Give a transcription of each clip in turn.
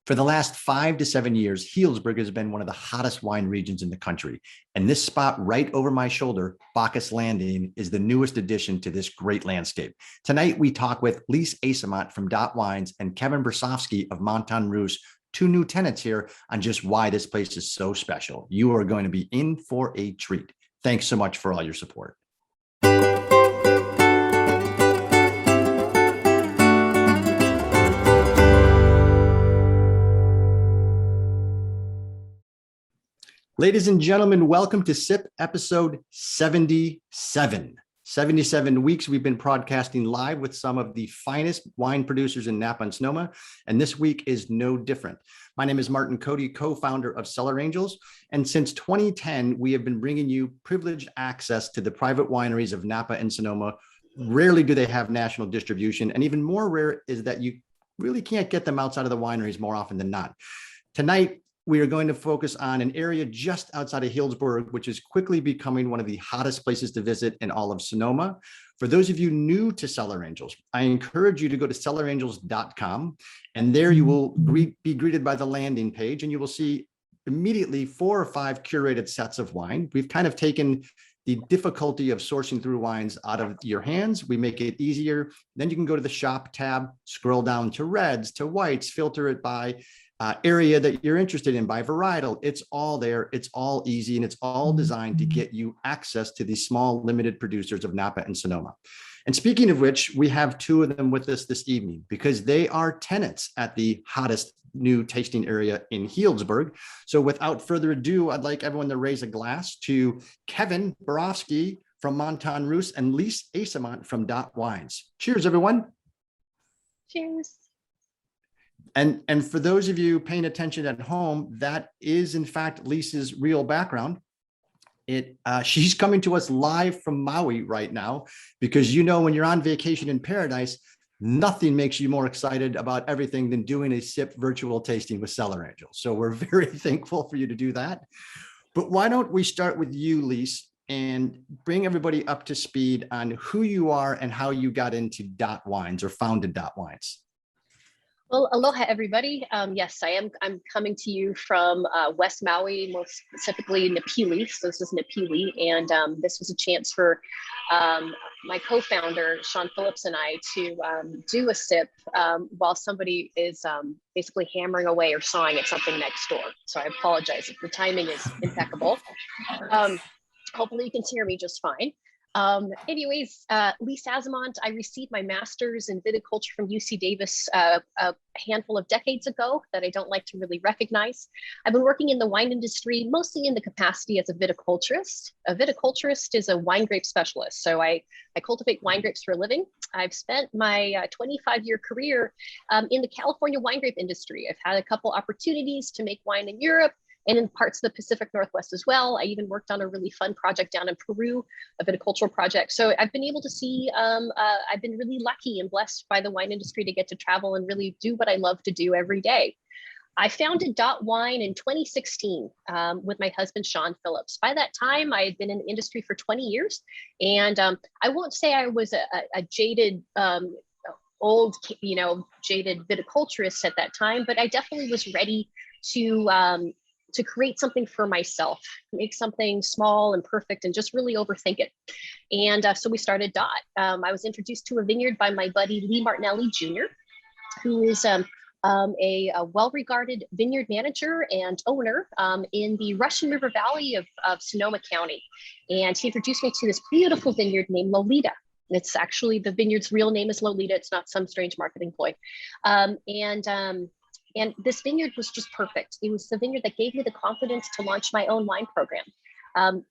For the last 5 to 7 years, Healdsburg has been one of the hottest wine regions in the country. And this spot right over my shoulder, Bacchus Landing, is the newest addition to this great landscape. Tonight, we talk with Lise Asimont from Dot Wines and Kevin Bersofsky of Montagne Russe, two new tenants here, on just why this place is so special. You are going to be in for a treat. Thanks so much for all your support. Ladies and gentlemen, welcome to SIP episode 77. 77 weeks we've been broadcasting live with some of the finest wine producers in Napa and Sonoma, and this week is no different. My name is Martin Cody, co-founder of Cellar Angels, and since 2010, we have been bringing you privileged access to the private wineries of Napa and Sonoma. Rarely do they have national distribution, and even more rare is that you really can't get them outside of the wineries more often than not. Tonight, we are going to focus on an area just outside of Healdsburg, which is quickly becoming one of the hottest places to visit in all of Sonoma. For those of you new to Cellar Angels, I encourage you to go to cellarangels.com, and there you will be greeted by the landing page, and you will see immediately 4 or 5 curated sets of wine. We've kind of taken the difficulty of sourcing through wines out of your hands. We make it easier. Then you can go to the shop tab, scroll down to reds, to whites, filter it by area that you're interested in, by varietal. It's all there. It's all easy, and it's all designed to get you access to these small limited producers of Napa and Sonoma. And speaking of which, we have 2 of them with us this evening because they are tenants at the hottest new tasting area in Healdsburg. So without further ado, I'd like everyone to raise a glass to Kevin Bersofsky from Montagne Russe and Lise Asimont from Dot Wines. Cheers, everyone. Cheers. And for those of you paying attention at home, that is in fact Lisa's real background. She's coming to us live from Maui right now because, you know, when you're on vacation in paradise, nothing makes you more excited about everything than doing a SIP virtual tasting with Cellar Angels. So we're very thankful for you to do that. But why don't we start with you, Lise, and bring everybody up to speed on who you are and how you got into Dot Wines or founded Dot Wines. Well, aloha, everybody. Yes, I'm coming to you from West Maui, more specifically Napili. So this is Napili, and this was a chance for my co-founder Sean Phillips and I to do a sip while somebody is basically hammering away or sawing at something next door. So I apologize if the timing is impeccable. Hopefully you can hear me just fine. Anyways, Lise Asimont, I received my master's in viticulture from UC Davis a handful of decades ago that I don't like to really recognize. I've been working in the wine industry, mostly in the capacity as a viticulturist. A viticulturist is a wine grape specialist. So I cultivate wine grapes for a living. I've spent my 25-year career in the California wine grape industry. I've had a couple opportunities to make wine in Europe and in parts of the Pacific Northwest as well. I even worked on a really fun project down in Peru, a viticultural project. So I've been able to see, I've been really lucky and blessed by the wine industry to get to travel and really do what I love to do every day. I founded Dot Wine in 2016 with my husband, Sean Phillips. By that time, I had been in the industry for 20 years. And I won't say I was a jaded, jaded viticulturist at that time, but I definitely was ready to create something for myself, make something small and perfect and just really overthink it. And so we started Dot. I was introduced to a vineyard by my buddy, Lee Martinelli Jr., who is a well-regarded vineyard manager and owner in the Russian River Valley of Sonoma County. And he introduced me to this beautiful vineyard named Lolita. It's actually, the vineyard's real name is Lolita. It's not some strange marketing ploy. And this vineyard was just perfect. It was the vineyard that gave me the confidence to launch my own wine program.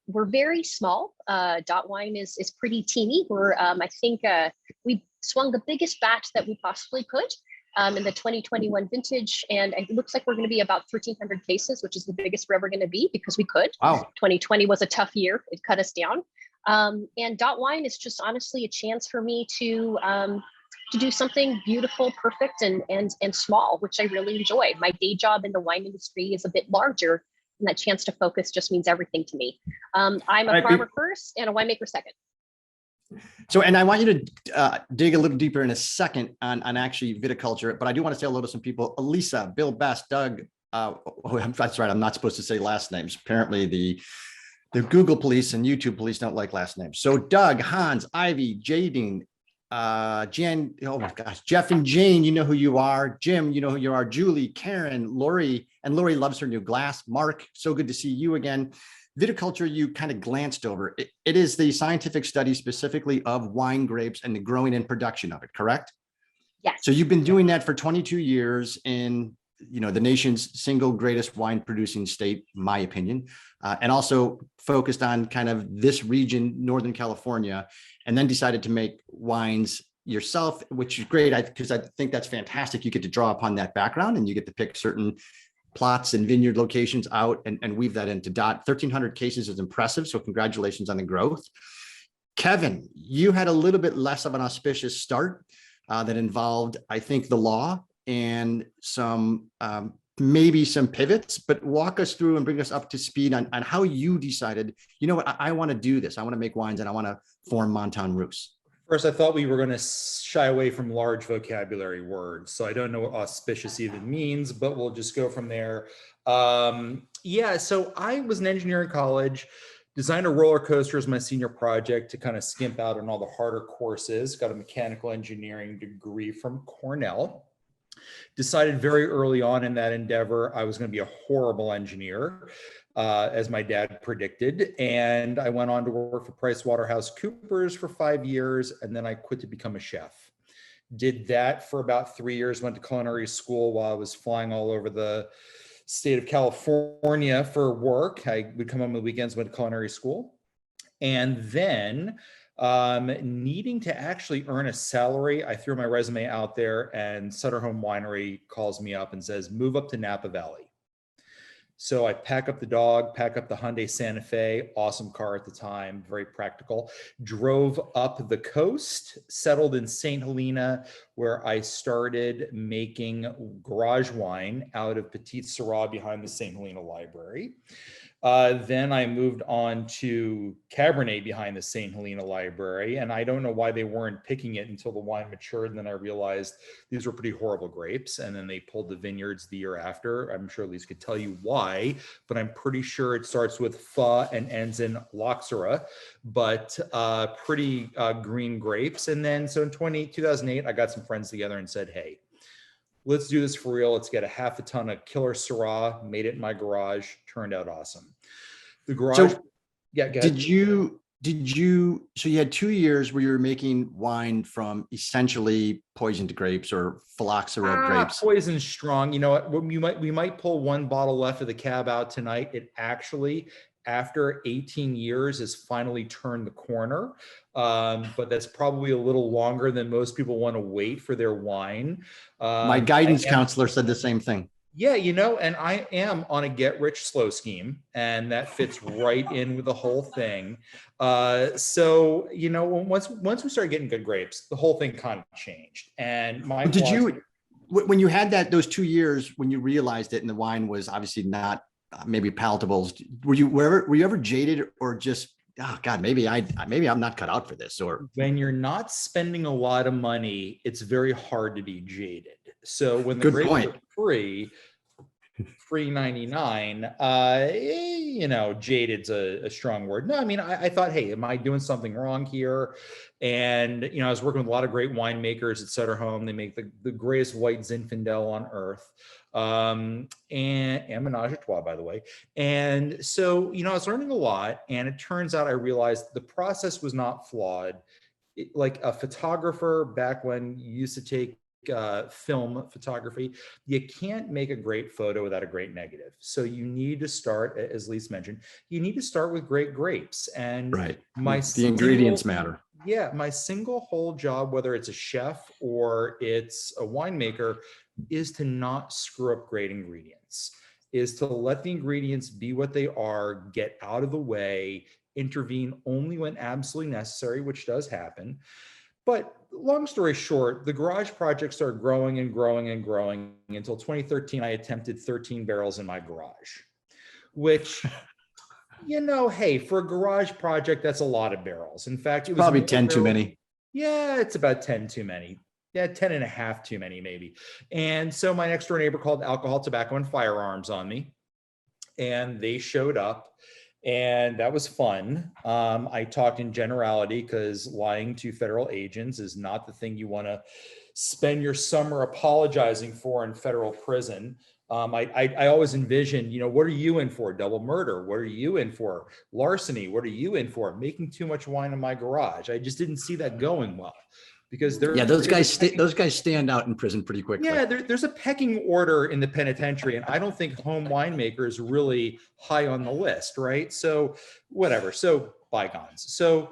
We're very small. Dot Wine is pretty teeny. I think we swung the biggest batch that we possibly could in the 2021 vintage. And it looks like we're going to be about 1,300 cases, which is the biggest we're ever going to be because we could. Wow. 2020 was a tough year. It cut us down. And Dot Wine is just honestly a chance for me to do something beautiful, perfect, and small, which I really enjoy. My day job in the wine industry is a bit larger, and that chance to focus just means everything to me. I'm a farmer first and a winemaker second. So, and I want you to dig a little deeper in a second on actually viticulture, but I do want to say hello to some people. Lisa, Bill Best, Doug. That's right. I'm not supposed to say last names. Apparently the Google police and YouTube police don't like last names. So Doug, Hans, Ivy, Jadine, Jan, oh my gosh, Jeff and Jane, you know who you are. Jim, you know who you are. Julie, Karen, Lori, and Lori loves her new glass. Mark, so good to see you again. Viticulture, you kind of glanced over. It is the scientific study specifically of wine grapes and the growing and production of it, correct? Yes. So you've been doing that for 22 years in, the nation's single greatest wine producing state, my opinion, and also focused on kind of this region, Northern California, and then decided to make wines yourself, which is great because I think that's fantastic. You get to draw upon that background and you get to pick certain plots and vineyard locations out and weave that into dot. 1,300 cases is impressive. So congratulations on the growth. Kevin, you had a little bit less of an auspicious start that involved, I think, the law and some maybe some pivots, but walk us through and bring us up to speed on how you decided, you know what, I want to do this. I want to make wines and I want to form Montagne Russe. First, I thought we were going to shy away from large vocabulary words. So I don't know what auspicious even means, but we'll just go from there. Yeah, so I was an engineer in college, designed a roller coaster as my senior project to kind of skimp out on all the harder courses, got a mechanical engineering degree from Cornell. Decided very early on in that endeavor, I was going to be a horrible engineer, as my dad predicted. And I went on to work for PricewaterhouseCoopers for 5 years, and then I quit to become a chef. Did that for about 3 years, went to culinary school while I was flying all over the state of California for work. I would come home on the weekends, went to culinary school. And then needing to actually earn a salary, I threw my resume out there and Sutter Home Winery calls me up and says, move up to Napa Valley. So I pack up the dog, pack up the Hyundai Santa Fe, awesome car at the time, very practical, drove up the coast, settled in St. Helena, where I started making garage wine out of Petite Syrah behind the St. Helena Library. Then I moved on to Cabernet behind the St. Helena Library, and I don't know why they weren't picking it until the wine matured. And then I realized these were pretty horrible grapes, and then they pulled the vineyards the year after. I'm sure Lise could tell you why, but I'm pretty sure it starts with Fa and ends in Loxera, but pretty green grapes. And then so in 2008, I got some friends together and said, hey, let's do this for real. Let's get a half a ton of killer Syrah, made it in my garage, turned out awesome. The garage, so yeah, go ahead. So you had 2 years where you were making wine from essentially poisoned grapes or phylloxera grapes. Poison strong. You know what, we might pull one bottle left of the cab out tonight. It actually, after 18 years, has finally turned the corner. But that's probably a little longer than most people want to wait for their wine. My guidance counselor said the same thing. Yeah, and I am on a get rich slow scheme, and that fits right in with the whole thing. So, once we started getting good grapes, the whole thing kind of changed. And when you had those 2 years, when you realized it and the wine was obviously not maybe palatable, were you ever jaded or just, oh God, maybe I'm not cut out for this? Or when you're not spending a lot of money, it's very hard to be jaded. So when the grapes are free $3.99, jaded's a strong word. No, I mean, I thought, hey, am I doing something wrong here? And, I was working with a lot of great winemakers at Sutter Home. They make the greatest white Zinfandel on earth. And Menage a Trois, by the way. And so, I was learning a lot, and it turns out I realized the process was not flawed. Like a photographer back when you used to take film photography, you can't make a great photo without a great negative. So you need to start, as Lise mentioned, you need to start with great grapes. And right, the ingredients matter. Yeah, my single whole job, whether it's a chef or it's a winemaker, is to not screw up great ingredients, is to let the ingredients be what they are, get out of the way, intervene only when absolutely necessary, which does happen. But long story short, the garage project started growing and growing and growing until 2013. I attempted 13 barrels in my garage, which You know, hey, for a garage project, that's a lot of barrels. In fact, it was Probably more 10 too barrels- many. Yeah, it's about 10 too many. Yeah, 10 and a half too many, maybe. And so my next door neighbor called alcohol, tobacco, and firearms on me. And they showed up. And that was fun. I talked in generality because lying to federal agents is not the thing you want to spend your summer apologizing for in federal prison. I always envisioned, you know, what are you in for? Double murder. What are you in for? Larceny. What are you in for? Making too much wine in my garage. I just didn't see that going well because Yeah, those guys stand out in prison pretty quickly. yeah, there's a pecking order in the penitentiary, and I don't think home winemaker is really high on the list, right? So whatever. So bygones. So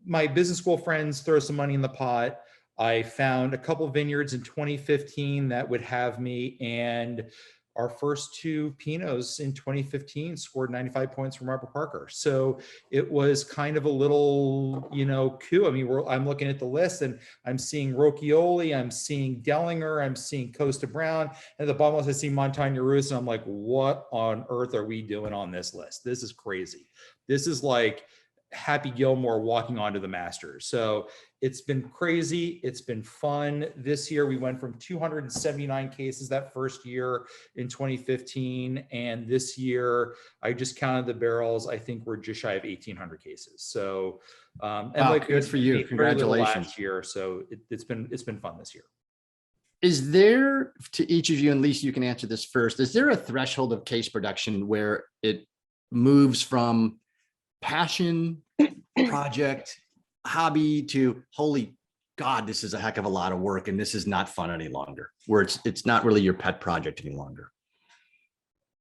my business school friends throw some money in the pot. I found a couple of vineyards in 2015 that would have me, and our first two Pinots in 2015 scored 95 points from Robert Parker. So it was kind of a little, you know, coup. I mean, I'm looking at the list and I'm seeing Rocchioli, I'm seeing Dellinger, I'm seeing Costa Brown, and at the bottom I see Montagne Russe, and I'm like, what on earth are we doing on this list? This is crazy. This is like Happy Gilmore walking onto the Masters. So it's been crazy. It's been fun. This year we went from 279 cases that first year in 2015, and this year I just counted the barrels. I think we're just shy of 1,800 cases. So and wow, like good for you. Congratulations. last year. So it's been fun this year. Is there, to each of you, and Lise, you can answer this first, is there a threshold of case production where it moves from passion, project, hobby to holy God, this is a heck of a lot of work and this is not fun any longer, where it's not really your pet project any longer?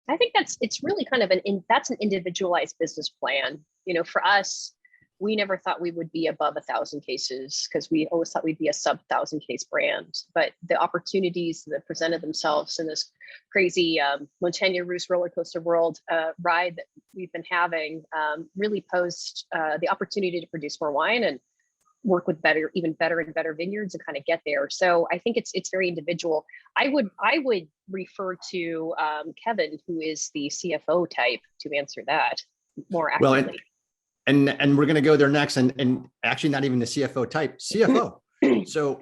I think it's really kind of that's an individualized business plan. You know, for us, we never thought we would be above 1,000 cases because we always thought we'd be a sub 1,000 case brand. But the opportunities that presented themselves in this crazy Montagne Russe roller coaster world ride that we've been having really posed the opportunity to produce more wine and work with even better and better vineyards and kind of get there. So I think it's very individual. I would refer to Kevin, who is the CFO type, to answer that more accurately. Well, and we're going to go there next, and actually not even the CFO type, CFO. So,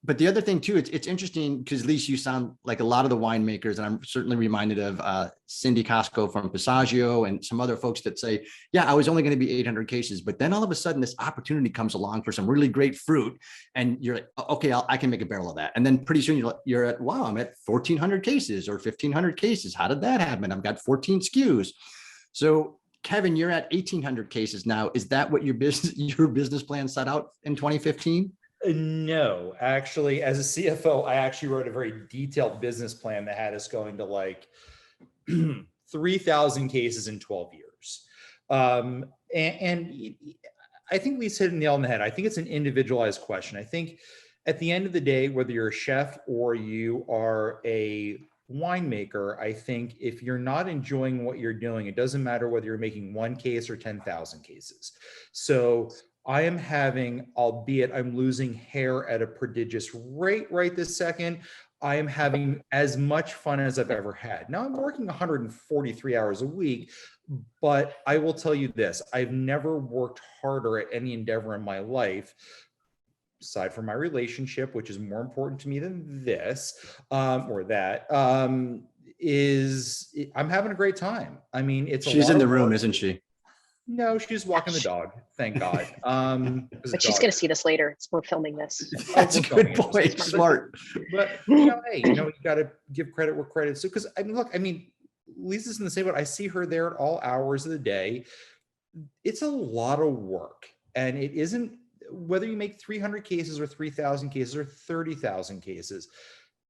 but the other thing too, it's interesting because Lise, you sound like a lot of the winemakers, and I'm certainly reminded of Cindy Costco from Passaggio and some other folks that say, yeah, I was only going to be 800 cases, but then all of a sudden this opportunity comes along for some really great fruit, and you're like, okay, I can make a barrel of that, and then pretty soon you're at, wow, I'm at 1,400 cases or 1,500 cases. How did that happen? I've got 14 SKUs. So Kevin, you're at 1,800 cases now. Is that what your business plan set out in 2015? No, actually, as a CFO, I actually wrote a very detailed business plan that had us going to like 3,000 cases in 12 years. And I think Lise hit the nail on the head. I think it's an individualized question. I think at the end of the day, whether you're a chef or you are a winemaker, I think if you're not enjoying what you're doing, it doesn't matter whether you're making one case or 10,000 cases. So I am having, albeit I'm losing hair at a prodigious rate right this second, I am having as much fun as I've ever had. Now I'm working 143 hours a week, but I will tell you this, I've never worked harder at any endeavor in my life, aside from my relationship, which is more important to me than this, or that, is I'm having a great time. I mean, she's in the room, isn't she? No, she's walking the dog. Thank God. But she's going to see this later. We're filming this. That's a good point. Smart. But you know, hey, you know, you got to give credit where credit's due. Because I mean, look, I mean, Lisa's in the same boat. I see her there at all hours of the day. It's a lot of work, and it isn't whether you make 300 cases or 3,000 cases or 30,000 cases.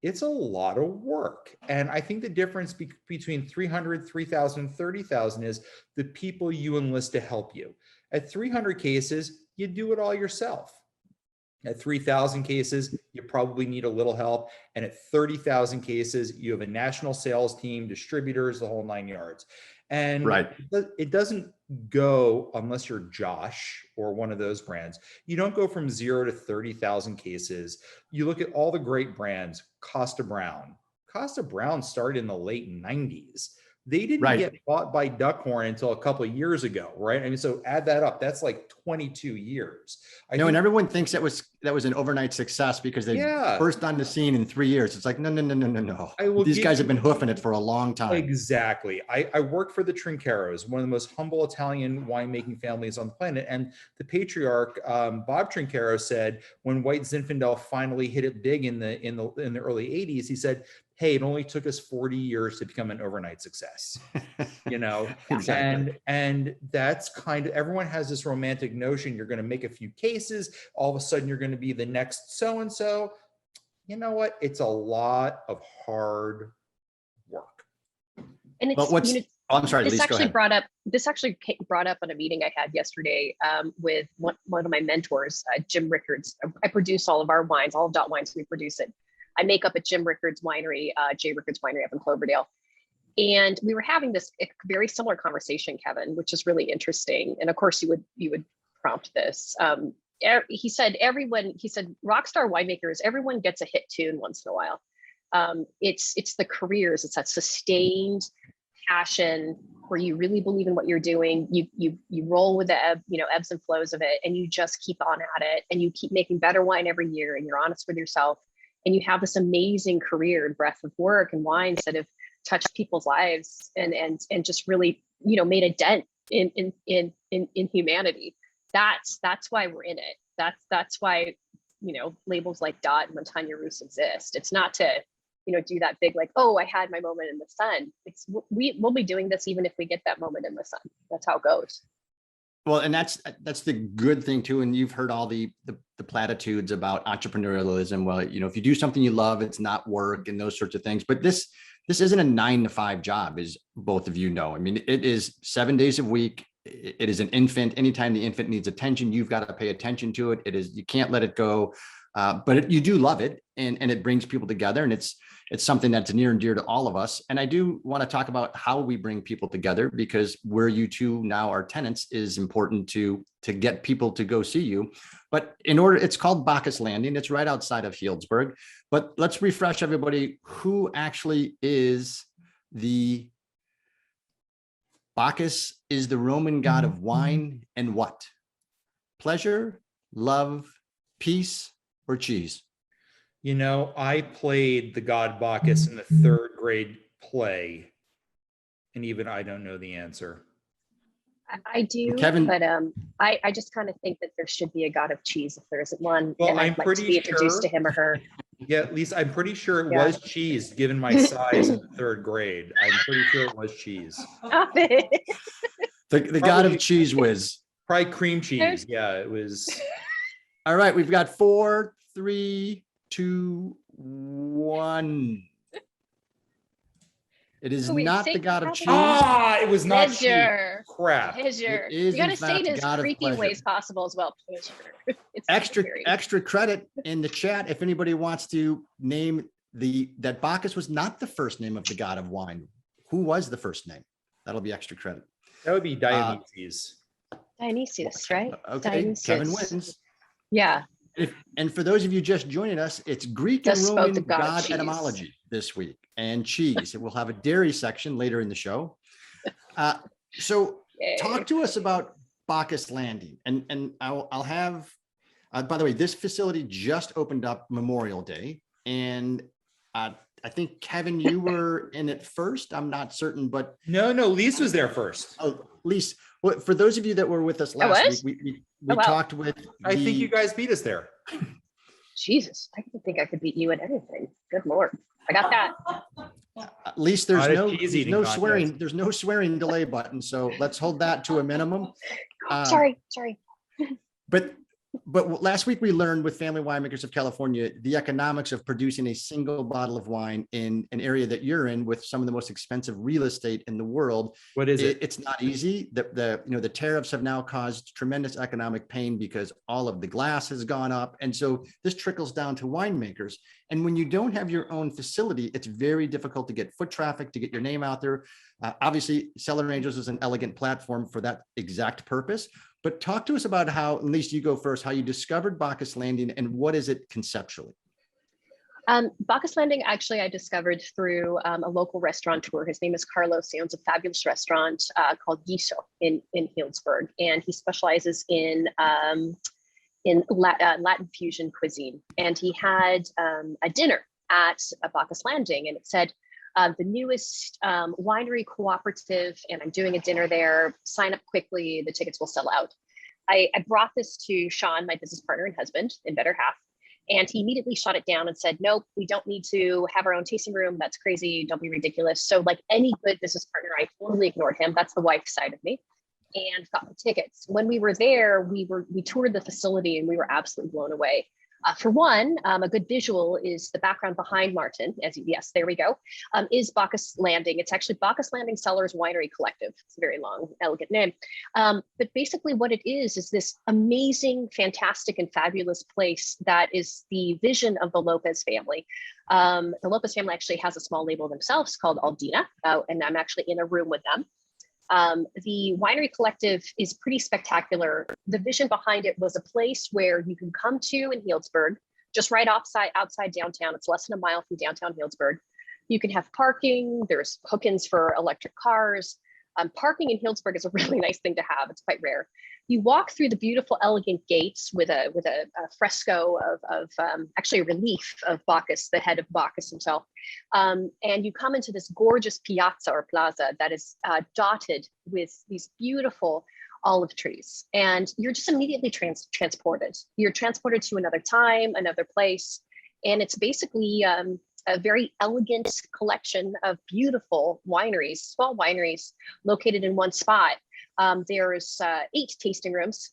It's a lot of work. And I think the difference between 300, 3,000, 30,000 is the people you enlist to help you. At 300 cases, you do it all yourself. At 3,000 cases, you probably need a little help. And at 30,000 cases, you have a national sales team, distributors, the whole 9 yards. And right. It doesn't go, unless you're Josh or one of those brands, you don't go from 0 to 30,000 cases. You look at all the great brands, Costa Brown. Costa Brown started in the late 90s. They didn't Right. get bought by Duckhorn until a couple of years ago, right? I mean, so add that up. That's like 22 years. And everyone thinks that was an overnight success because they burst on the scene in 3 years. It's like, no. These guys have been hoofing it for a long time. Exactly. I worked for the Trincheros, one of the most humble Italian winemaking families on the planet. And the patriarch, Bob Trinchero, said when White Zinfandel finally hit it big in the early 80s, he said, hey, it only took us 40 years to become an overnight success, Exactly. and that's kind of, everyone has this romantic notion you're going to make a few cases, all of a sudden you're going to be the next so-and-so. You know what? It's a lot of hard work. And it's, I'm sorry, this Lise, actually brought up on a meeting I had yesterday with one of my mentors, Jim Rickards. I produce all of our wines, all of Dot Wines, we produce it. I make up at Jim Rickards Winery, J Rickards Winery up in Cloverdale. And we were having this very similar conversation, Kevin, which is really interesting. And of course you would prompt this. He said rockstar winemakers, everyone gets a hit tune once in a while. It's the careers, it's that sustained passion where you really believe in what you're doing. You roll with the ebbs and flows of it, and you just keep on at it, and you keep making better wine every year, and you're honest with yourself. And you have this amazing career and breadth of work and wines that have touched people's lives and just really, made a dent in humanity. That's why we're in it. That's why, labels like Dot and Montagne Russe exist. It's not to, do that big, like, oh, I had my moment in the sun. We'll be doing this even if we get that moment in the sun. That's how it goes. Well, and that's the good thing too. And you've heard all the platitudes about entrepreneurialism. Well, if you do something you love, it's not work and those sorts of things. But this isn't a 9-to-5 job, as both of you know. I mean, it is 7 days a week. It is an infant. Anytime the infant needs attention, you've got to pay attention to it. You can't let it go. But you do love it, and it brings people together, and it's something that's near and dear to all of us. And I do want to talk about how we bring people together, because where you two now are tenants is important to get people to go see you. But it's called Bacchus Landing. It's right outside of Healdsburg. But let's refresh everybody who actually is the Bacchus is the Roman god of wine and what? Pleasure, love, peace, or cheese? I played the god Bacchus in the 3rd grade play, and even I don't know the answer. I do, Kevin, but I just kind of think that there should be a god of cheese if there isn't one. Well, and I'm I'd like pretty to be introduced sure, to him or her. Yeah, at least I'm pretty sure it was cheese, given my size in the 3rd grade. I'm pretty sure it was cheese. The god of cheese whiz. Probably cream cheese. Yeah, it was. All right, we've got 4, 3, 2, 1. It is not the god of cheese. It was not Pleasure. cheese. Crap. Pleasure. It is, you got to in say fact, it as god of freaky pleasure. ways possible as well. Pleasure. It's Extra necessary. credit in the chat if anybody wants to name that Bacchus was not the first name of the god of wine. Who was the first name? That'll be extra credit. That would be Dionysius. Dionysius, right? Okay, Dionysius. Kevin wins. Yeah. And for those of you just joining us, it's Greek and Just spoke Roman the god of god cheese. etymology this week, and cheese. We'll have a dairy section later in the show. So Yay. talk to us about Bacchus Landing. And I'll have, by the way, this facility just opened up Memorial Day. And I think, Kevin, you were in it first. I'm not certain, but. No, Lise was there first. Oh, Lise, well, for those of you that were with us last week, we talked with. I think you guys beat us there. Jesus, I didn't think I could beat you at anything. Good Lord. I got that. At least there's no contest. swearing. There's no swearing delay button. So let's hold that to a minimum. Sorry. But last week we learned with Family Winemakers of California the economics of producing a single bottle of wine in an area that you're in with some of the most expensive real estate in the world. What is it? It's not easy. The tariffs have now caused tremendous economic pain because all of the glass has gone up, and so this trickles down to winemakers. And when you don't have your own facility, it's very difficult to get foot traffic, to get your name out there. Obviously, Cellar Angels is an elegant platform for that exact purpose. But talk to us about how, at least you go first, how you discovered Bacchus Landing and what is it conceptually? Bacchus Landing, actually, I discovered through a local restaurateur. His name is Carlos. He owns a fabulous restaurant called Guiso in Healdsburg, and he specializes in Latin fusion cuisine. And he had a dinner at Bacchus Landing, and it said, the newest winery cooperative, and I'm doing a dinner there. Sign up quickly, the tickets will sell out. I brought this to Sean, my business partner and husband, and better half. And he immediately shot it down and said, nope, we don't need to have our own tasting room. That's crazy. Don't be ridiculous. So like any good business partner, I totally ignored him. That's the wife side of me, and got the tickets. When we were there, we toured the facility and we were absolutely blown away. For one, a good visual is the background behind Martin, yes, there we go, is Bacchus Landing. It's actually Bacchus Landing Cellars Winery Collective. It's a very long, elegant name. But basically what it is this amazing, fantastic, and fabulous place that is the vision of the Lopez family. The Lopez family actually has a small label themselves called Aldina, and I'm actually in a room with them. The Winery Collective is pretty spectacular. The vision behind it was a place where you can come to in Healdsburg, just right outside downtown. It's less than a mile from downtown Healdsburg. You can have parking. There's hook-ins for electric cars. Parking in Healdsburg is a really nice thing to have. It's quite rare. You walk through the beautiful, elegant gates with a fresco of actually a relief of Bacchus, the head of Bacchus himself. And you come into this gorgeous piazza or plaza that is dotted with these beautiful olive trees. And you're just immediately transported. You're transported to another time, another place. And it's basically a very elegant collection of beautiful wineries, small wineries located in one spot. There's 8 tasting rooms,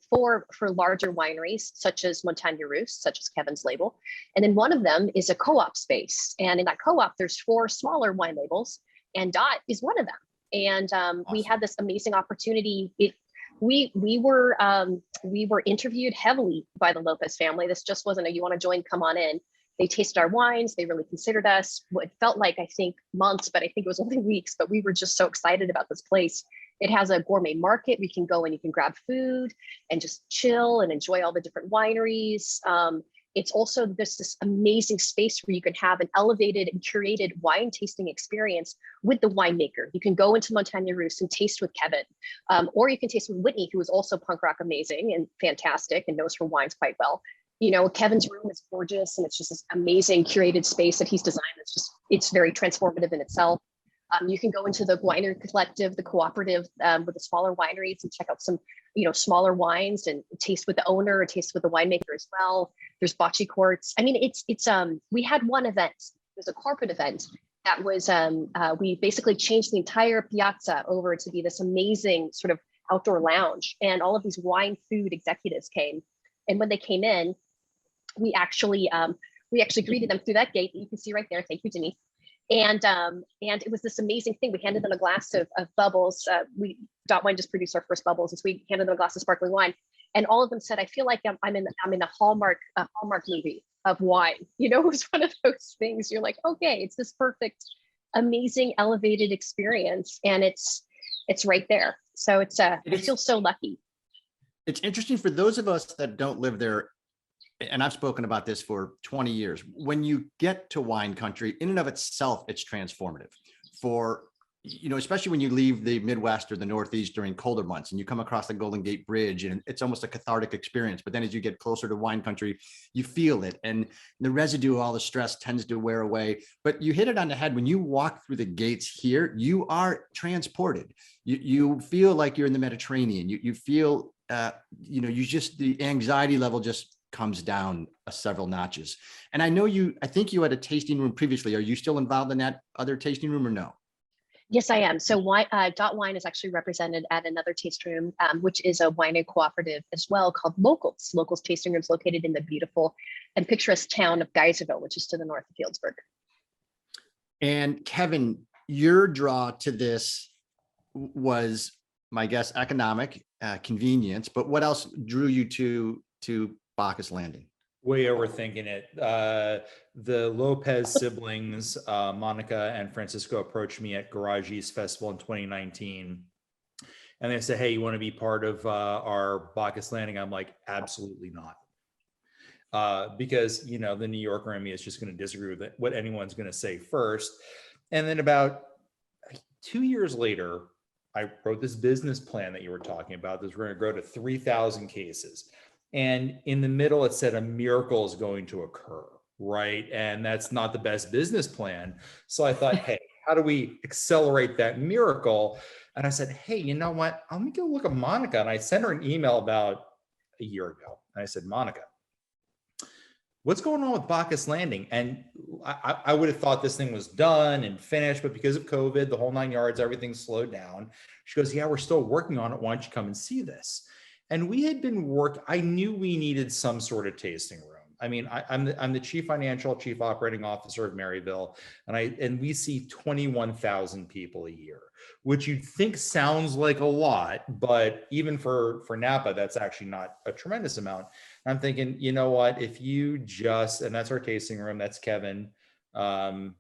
4 for larger wineries, such as Montagne Russe, such as Kevin's label. And then one of them is a co-op space. And in that co-op, there's 4 smaller wine labels, and Dot is one of them. And awesome. We had this amazing opportunity. We were interviewed heavily by the Lopez family. This just wasn't a, you want to join, come on in. They tasted our wines. They really considered us. It felt like, I think, months, but I think it was only weeks, but we were just so excited about this place. It has a gourmet market. We can go and you can grab food and just chill and enjoy all the different wineries. It's also this amazing space where you can have an elevated and curated wine tasting experience with the winemaker. You can go into Montagne Russe and taste with Kevin, or you can taste with Whitney, who is also punk rock amazing and fantastic and knows her wines quite well. You know, Kevin's room is gorgeous, and it's just this amazing curated space that he's designed. It's very transformative in itself. You can go into the Winery Collective, the cooperative with the smaller wineries, and check out some, smaller wines and taste with the owner or taste with the winemaker as well. There's bocce courts. I mean, it's we had one event. It was a corporate event that was, we basically changed the entire piazza over to be this amazing sort of outdoor lounge, and all of these wine food executives came. And when they came in, we actually greeted them through that gate that you can see right there. Thank you, Denise. And it was this amazing thing. We handed them a glass of bubbles. Dot Wine just produced our first bubbles, and so we handed them a glass of sparkling wine. And all of them said, "I feel like I'm in a Hallmark movie of wine." It was one of those things. You're like, okay, it's this perfect, amazing, elevated experience, and it's right there. So I feel so lucky. It's interesting for those of us that don't live there. And I've spoken about this for 20 years. When you get to wine country, in and of itself, it's transformative for, especially when you leave the Midwest or the Northeast during colder months and you come across the Golden Gate Bridge, and it's almost a cathartic experience. But then as you get closer to wine country, you feel it, and the residue of all the stress tends to wear away. But you hit it on the head. When you walk through the gates here, you are transported. You feel like you're in the Mediterranean. You feel, the anxiety level just comes down several notches. And I think you had a tasting room previously. Are you still involved in that other tasting room or no? Yes, I am. So Dot Wine is actually represented at another tasting room, which is a winery cooperative as well, called Locals. Locals tasting room is located in the beautiful and picturesque town of Geyserville, which is to the north of Healdsburg. And Kevin, your draw to this was, my guess, economic convenience, but what else drew you to Bacchus Landing? Way overthinking it. The Lopez siblings, Monica and Francisco, approached me at Garage East Festival in 2019. And they said, "Hey, you want to be part of our Bacchus Landing?" I'm like, absolutely not. because, you know, the New Yorker in me is just going to disagree with it, what anyone's going to say first. And then about 2 years later, I wrote this business plan that you were talking about. This we're going to grow to 3,000 cases. And in the middle, it said a miracle is going to occur, right? And that's not the best business plan. So I thought, hey, how do we accelerate that miracle? And I said, hey, you know what? Let me go look at Monica. And I sent her an email about a year ago. And I said, Monica, what's going on with Bacchus Landing? And I would have thought this thing was done and finished, but because of COVID, the whole 9 yards, everything slowed down. She goes, yeah, we're still working on it. Why don't you come and see this? And we had been I knew we needed some sort of tasting room. I mean, I'm the chief operating officer of Maryville, and we see 21,000 people a year, which you'd think sounds like a lot, but even for Napa, that's actually not a tremendous amount. I'm thinking, you know what, if you just, and that's our tasting room, that's Kevin. Don't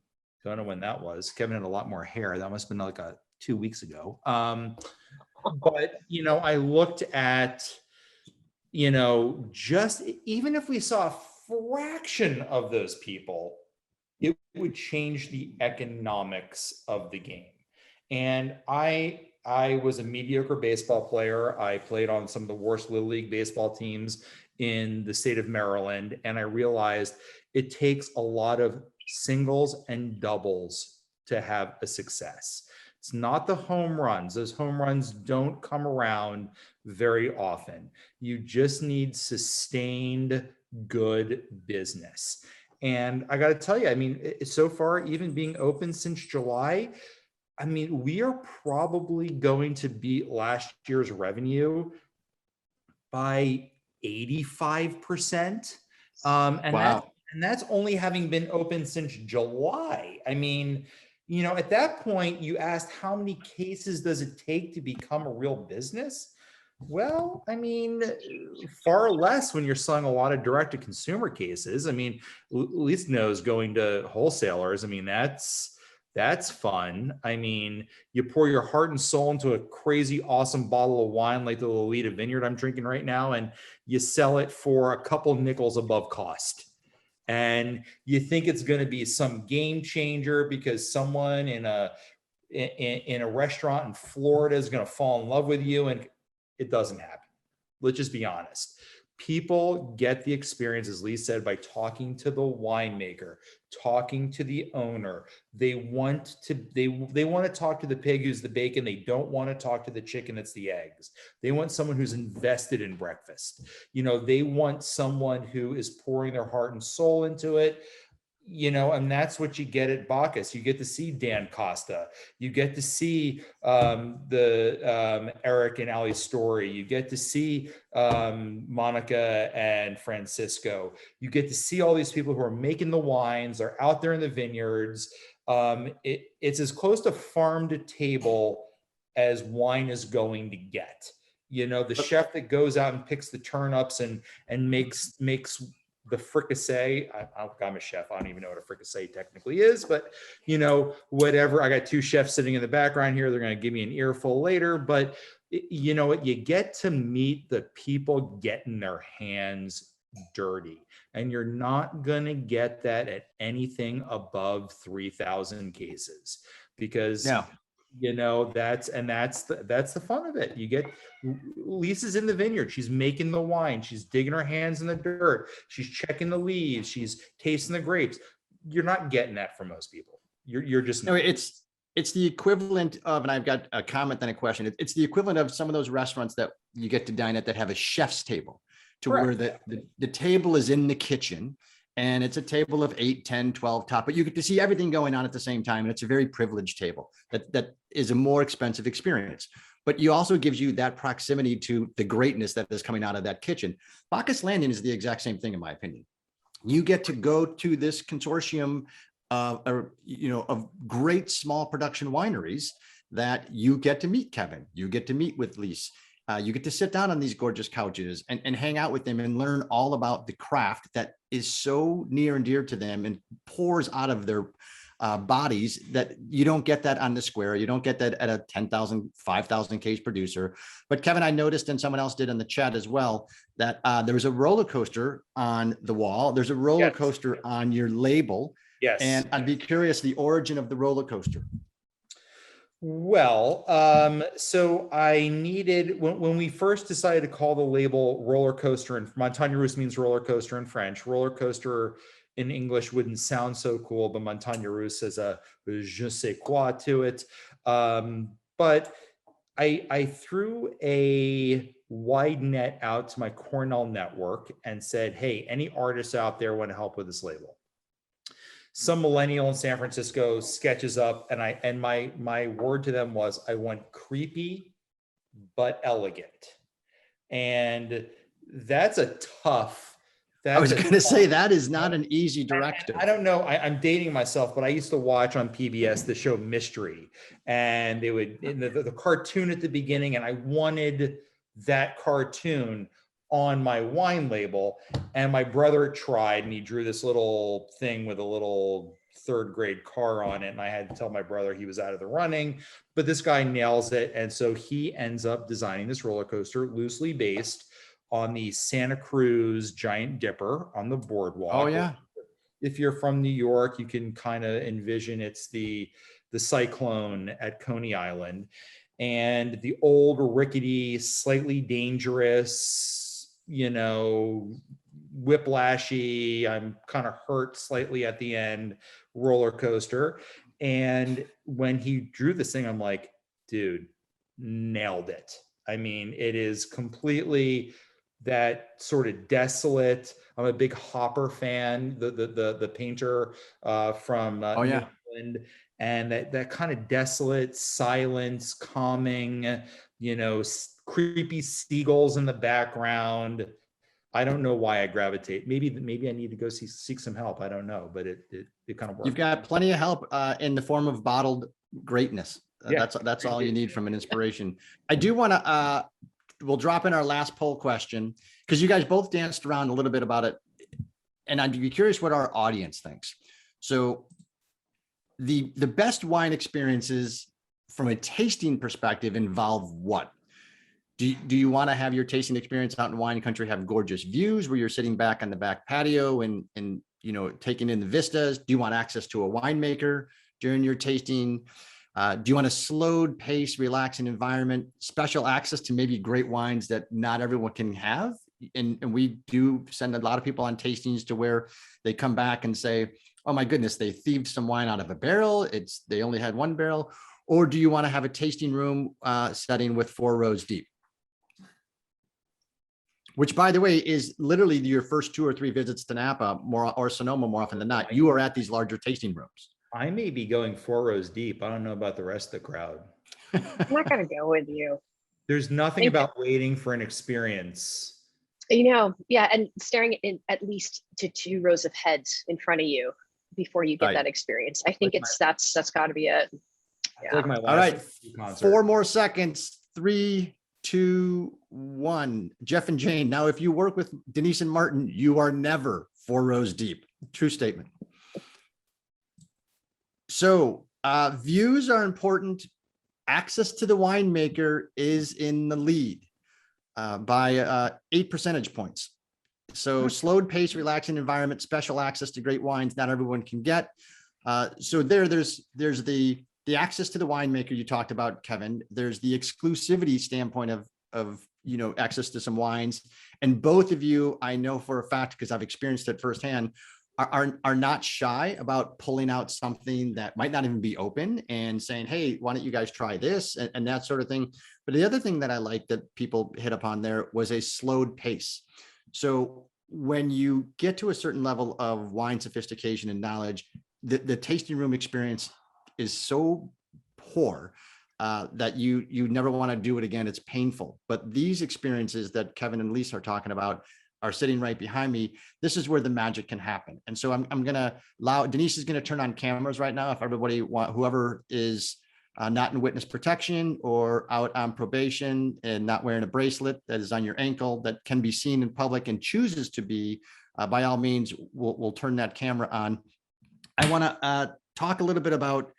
know when that was. Kevin had a lot more hair. That must've been like 2 weeks ago. But, you know, I looked at, you know, just even if we saw a fraction of those people, it would change the economics of the game. And I was a mediocre baseball player. I played on some of the worst Little League baseball teams in the state of Maryland. And I realized it takes a lot of singles and doubles to have a success. It's not the home runs. Those home runs don't come around very often. You just need sustained good business. And I got to tell you, I mean, so far, even being open since July, I mean, we are probably going to beat last year's revenue by 85%. Wow. And that's only having been open since July. I mean, you know, at that point, you asked how many cases does it take to become a real business? Well, I mean, far less when you're selling a lot of direct to consumer cases. I mean, Lise knows going to wholesalers. I mean, that's fun. I mean, you pour your heart and soul into a crazy, awesome bottle of wine like the Lolita Vineyard I'm drinking right now, and you sell it for a couple nickels above cost. And you think it's going to be some game changer because someone in a restaurant in Florida is going to fall in love with you, and it doesn't happen. Let's just be honest. People get the experience, as Lise said, by talking to the winemaker, talking to the owner. They want to talk to the pig who's the bacon. They don't want to talk to the chicken that's the eggs. They want someone who's invested in breakfast. You know, they want someone who is pouring their heart and soul into it. You know, and that's what you get at Bacchus. You get to see Dan Costa. You get to see Eric and Ali's story. You get to see Monica and Francisco. You get to see all these people who are making the wines. They're out there in the vineyards. It's as close to farm to table as wine is going to get. You know, the chef that goes out and picks the turnips and makes the fricassee. I'm a chef. I don't even know what a fricassee technically is, but you know, whatever. I got two chefs sitting in the background here. They're going to give me an earful later, but you know what? You get to meet the people getting their hands dirty, and you're not going to get that at anything above 3,000 cases because you know, that's the fun of it. You get Lisa's in the vineyard. She's making the wine. She's digging her hands in the dirt. She's checking the leaves. She's tasting the grapes. You're not getting that from most people. You're just no. It's the equivalent of, and I've got a comment and a question. It's the equivalent of some of those restaurants that you get to dine at that have a chef's table, to Correct. Where the table is in the kitchen. And it's a table of 8, 10, 12 top, but you get to see everything going on at the same time. And it's a very privileged table that is a more expensive experience, but you also gives you that proximity to the greatness that is coming out of that kitchen. Bacchus Landing is the exact same thing, in my opinion. You get to go to this consortium of great small production wineries that you get to meet Kevin, you get to meet with Lise. You get to sit down on these gorgeous couches and hang out with them and learn all about the craft that is so near and dear to them and pours out of their bodies that you don't get that on the square. You don't get that at a 10,000, 5,000 case producer. But Kevin, I noticed, and someone else did in the chat as well, that there was a roller coaster on the wall. There's a roller coaster on your label. Yes. And I'd be curious the origin of the roller coaster. Well, so I needed, when we first decided to call the label roller coaster, and Montagne Russe means roller coaster in French. Roller coaster in English wouldn't sound so cool, but Montagne Russe has a je sais quoi to it. But I threw a wide net out to my Cornell network and said, hey, any artists out there want to help with this label? Some millennial in San Francisco sketches up, and my word to them was, I want creepy but elegant. And that's a tough. I was going to say that is not an easy directive. I don't know. I'm dating myself, but I used to watch on PBS the show Mystery, and they would the cartoon at the beginning, and I wanted that cartoon on my wine label. And my brother tried, and he drew this little thing with a little third grade car on it. And I had to tell my brother he was out of the running, but this guy nails it. And so he ends up designing this roller coaster loosely based on the Santa Cruz Giant Dipper on the boardwalk. Oh yeah. If you're from New York, you can kind of envision it's the cyclone at Coney Island, and the old rickety, slightly dangerous, whiplashy, I'm kind of hurt slightly at the end roller coaster. And when he drew this thing, I'm like, dude, nailed it. I mean, it is completely that sort of desolate. I'm a big Hopper fan, the painter from New England, and that kind of desolate silence, calming, creepy seagulls in the background. I don't know why I gravitate. Maybe I need to go seek some help. I don't know, but it kind of works. You've got plenty of help in the form of bottled greatness. That's all you need from an inspiration. I do want to. We'll drop in our last poll question because you guys both danced around a little bit about it, and I'd be curious what our audience thinks. So, the best wine experiences from a tasting perspective involve what? Do you want to have your tasting experience out in wine country have gorgeous views where you're sitting back on the back patio and taking in the vistas? Do you want access to a winemaker during your tasting? Do you want a slowed pace, relaxing environment, special access to maybe great wines that not everyone can have? And we do send a lot of people on tastings to where they come back and say, oh my goodness, they thieved some wine out of a barrel. They only had one barrel. Or do you want to have a tasting room setting with 4 rows deep? Which, by the way, is literally your first 2 or 3 visits to Napa or Sonoma more often than not. You are at these larger tasting rooms. I may be going 4 rows deep. I don't know about the rest of the crowd. I'm not going to go with you. There's nothing about waiting for an experience. Yeah, and staring at least to 2 rows of heads in front of you before you get that experience. I think that's got to be it. Yeah. Like my last all right, concert. 4 more seconds. 3, 2, 1. Jeff and Jane. Now, if you work with Denise and Martin, you are never 4 rows deep. True statement. So views are important. Access to the winemaker is in the lead by 8 percentage points. So slowed pace, relaxing environment, special access to great wines not everyone can get. So there's the access to the winemaker you talked about, Kevin. There's the exclusivity standpoint of access to some wines. And both of you, I know for a fact, because I've experienced it firsthand, are not shy about pulling out something that might not even be open and saying, hey, why don't you guys try this and that sort of thing. But the other thing that I like that people hit upon there was a slowed pace. So when you get to a certain level of wine sophistication and knowledge, the tasting room experience is so poor that you never want to do it again. It's painful. But these experiences that Kevin and Lise are talking about are sitting right behind me. This is where the magic can happen. And so I'm going to allow, Denise is going to turn on cameras right now. If everybody whoever is not in witness protection or out on probation and not wearing a bracelet that is on your ankle that can be seen in public and chooses to be, by all means, we'll turn that camera on. I want to talk a little bit about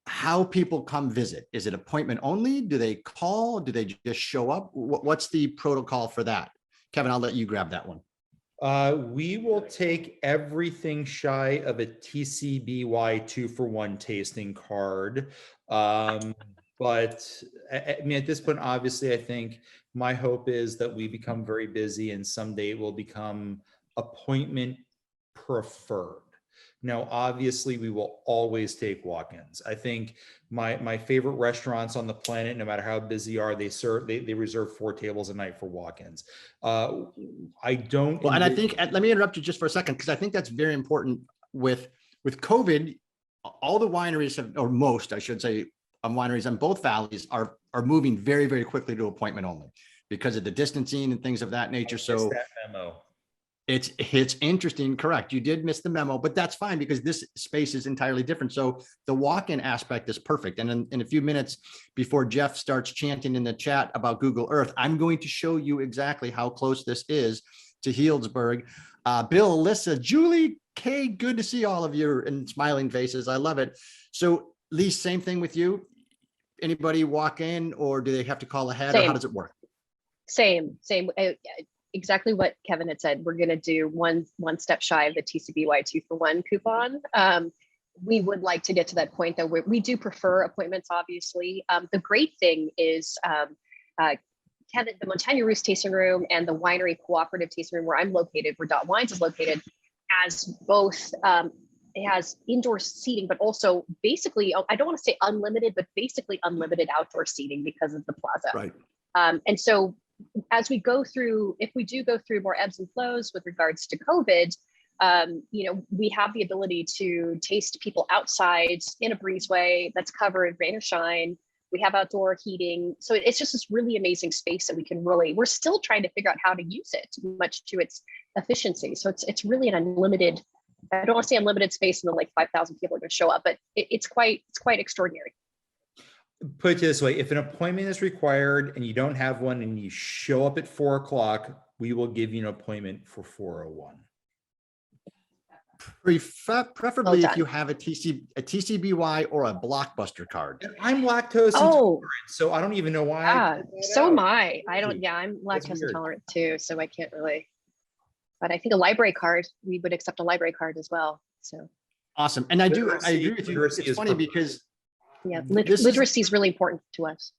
how people come visit. Is it appointment only? Do they call? Do they just show up? What's the protocol for that? Kevin, I'll let you grab that one. We will take everything shy of a TCBY 2-for-1 tasting card. But I mean, at this point, obviously, I think my hope is that we become very busy and someday it will become appointment preferred. Now, obviously, we will always take walk-ins. I think my favorite restaurants on the planet, no matter how busy they reserve 4 tables a night for walk-ins. I don't. Well, and I think, let me interrupt you just for a second, because I think that's very important with COVID. All the wineries have, or most, I should say, wineries on both valleys are moving very, very quickly to appointment only because of the distancing and things of that nature. So that memo. It's interesting. Correct. You did miss the memo, but that's fine because this space is entirely different. So the walk-in aspect is perfect. And in a few minutes before Jeff starts chanting in the chat about Google Earth, I'm going to show you exactly how close this is to Healdsburg. Bill, Alyssa, Julie, Kay, good to see all of you and smiling faces. I love it. So Lise, same thing with you. Anybody walk in or do they have to call ahead or how does it work? Same. Exactly what Kevin had said. We're going to do one step shy of the TCBY 2-for-1 coupon. We would like to get to that point, though. We do prefer appointments, obviously. The great thing is Kevin, the Montagne Russe tasting room and the Winery Cooperative tasting room where I'm located, where Dot Wines is located, has both, it has indoor seating, but also basically, I don't want to say unlimited, but basically unlimited outdoor seating because of the plaza. Right. And so as we go through, if we do go through more ebbs and flows with regards to COVID, we have the ability to taste people outside in a breezeway that's covered, rain or shine. We have outdoor heating. So it's just this really amazing space that we can we're still trying to figure out how to use it much to its efficiency. So it's really an unlimited, I don't want to say unlimited space and then like 5,000 people are going to show up, but it's quite extraordinary. Put it this way, if an appointment is required and you don't have one and you show up at 4 o'clock, we will give you an appointment for 4:01. Preferably if you have a TCBY or a Blockbuster card. I'm lactose intolerant, so I don't even know why. Yeah, so am I. I'm lactose intolerant too, so I can't really. But I think a library card, we would accept a library card as well. So awesome. And I agree with you. It's funny because literacy is really important to us.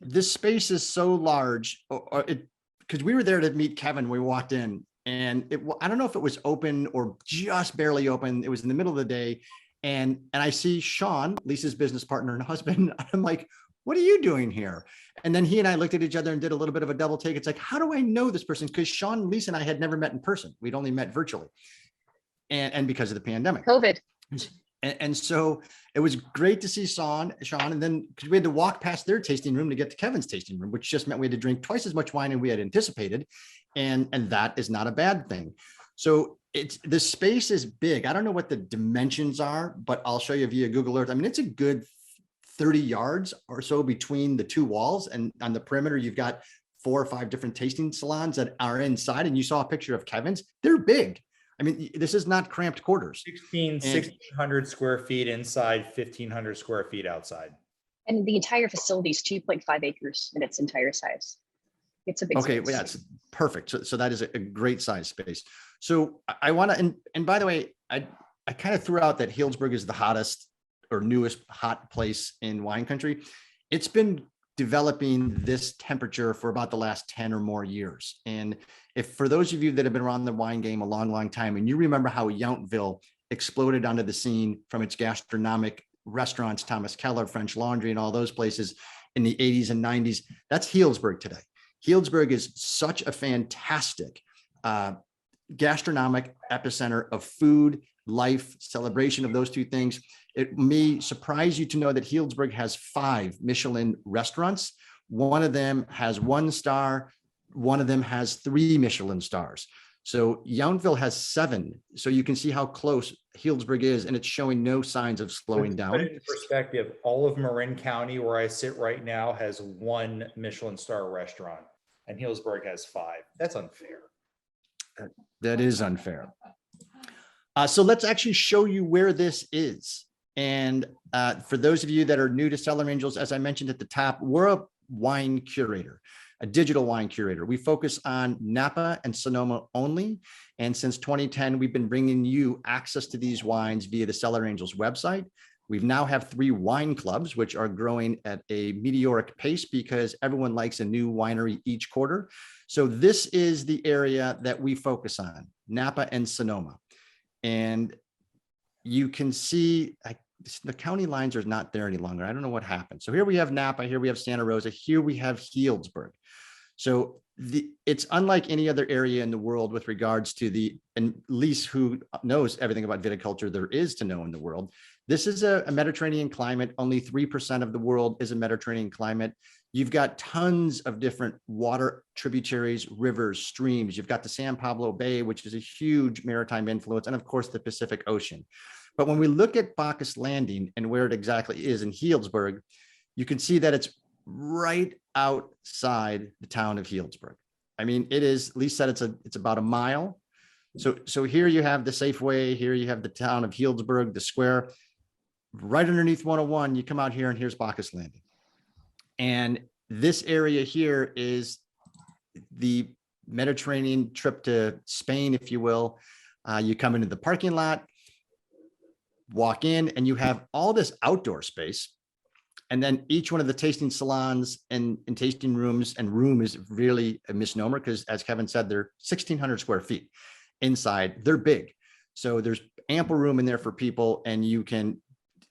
This space is so large because we were there to meet Kevin. We walked in and I don't know if it was open or just barely open. It was in the middle of the day. And I see Sean, Lisa's business partner and husband. I'm like, what are you doing here? And then he and I looked at each other and did a little bit of a double take. It's like, how do I know this person? Because Sean, Lisa and I had never met in person. We'd only met virtually. And because of the pandemic. COVID. And so it was great to see Sean, and then because we had to walk past their tasting room to get to Kevin's tasting room, which just meant we had to drink twice as much wine as we had anticipated. And that is not a bad thing. So the space is big. I don't know what the dimensions are, but I'll show you via Google Earth. I mean, it's a good 30 yards or so between the 2 walls. And on the perimeter, you've got 4 or 5 different tasting salons that are inside. And you saw a picture of Kevin's. They're big. I mean, this is not cramped quarters. 1,600 square feet inside, 1,500 square feet outside. And the entire facility is 2.5 acres in its entire size. It's a big space. Well, yeah, it's perfect. So that is a great size space. So I want to, and by the way, I kind of threw out that Healdsburg is the hottest or newest hot place in wine country. It's been developing this temperature for about the last 10 or more years. And if for those of you that have been around the wine game a long time, and you remember how Yountville exploded onto the scene from its gastronomic restaurants, Thomas Keller, French Laundry, and all those places in the 80s and 90s, that's Healdsburg today. Healdsburg is such a fantastic gastronomic epicenter of food, life, celebration of those two things. It may surprise you to know that Healdsburg has 5 Michelin restaurants. One of them has 1 star. One of them has 3 Michelin stars. So Yountville has 7. So you can see how close Healdsburg is, and it's showing no signs of slowing down. Put it in perspective, all of Marin County, where I sit right now, has 1 Michelin star restaurant, and Healdsburg has 5. That's unfair. That is unfair. So let's actually show you where this is. And for those of you that are new to Cellar Angels, as I mentioned at the top, we're a wine curator, a digital wine curator. We focus on Napa and Sonoma only. And since 2010, we've been bringing you access to these wines via the Cellar Angels website. We've now have 3 wine clubs, which are growing at a meteoric pace because everyone likes a new winery each quarter. So this is the area that we focus on, Napa and Sonoma. And you can see the county lines are not there any longer. I don't know what happened. So here we have Napa, here we have Santa Rosa, here we have Healdsburg. So it's unlike any other area in the world with regards to and Lise, who knows everything about viticulture there is to know in the world. This is a Mediterranean climate. Only 3% of the world is a Mediterranean climate. You've got tons of different water tributaries, rivers, streams. You've got the San Pablo Bay, which is a huge maritime influence, and of course the Pacific Ocean. But when we look at Bacchus Landing and where it exactly is in Healdsburg, you can see that it's right outside the town of Healdsburg. I mean, it is, Lise said it's about a mile. So here you have the Safeway, here you have the town of Healdsburg, the square. Right underneath 101, you come out here and here's Bacchus Landing. And this area here is the Mediterranean trip to Spain, if you will. You come into the parking lot, walk in, and you have all this outdoor space. And then each one of the tasting salons and tasting rooms, and room is really a misnomer because, as Kevin said, they're 1,600 square feet inside. They're big. So there's ample room in there for people, and you can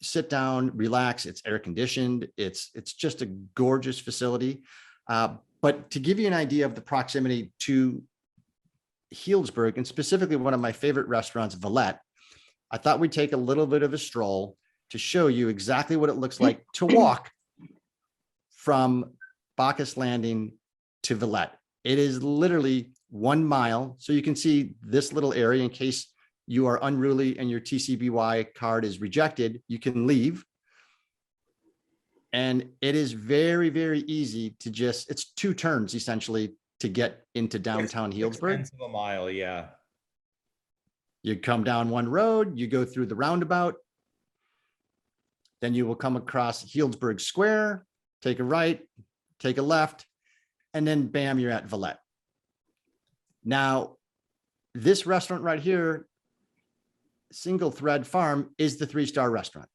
sit down, relax. It's air conditioned. It's just a gorgeous facility. But to give you an idea of the proximity to Healdsburg, and specifically one of my favorite restaurants, Valette, I thought we'd take a little bit of a stroll to show you exactly what it looks like to walk from Bacchus Landing to Valette. It is literally 1 mile. So you can see this little area in case you are unruly and your TCBY card is rejected, you can leave. And it is very, very easy to it's 2 turns essentially to get into downtown Healdsburg. 6/10 of a mile, yeah. You come down one road, you go through the roundabout, then you will come across Healdsburg Square, take a right, take a left, and then bam, you're at Valette. Now, this restaurant right here, Single Thread Farm, is the 3-star restaurant,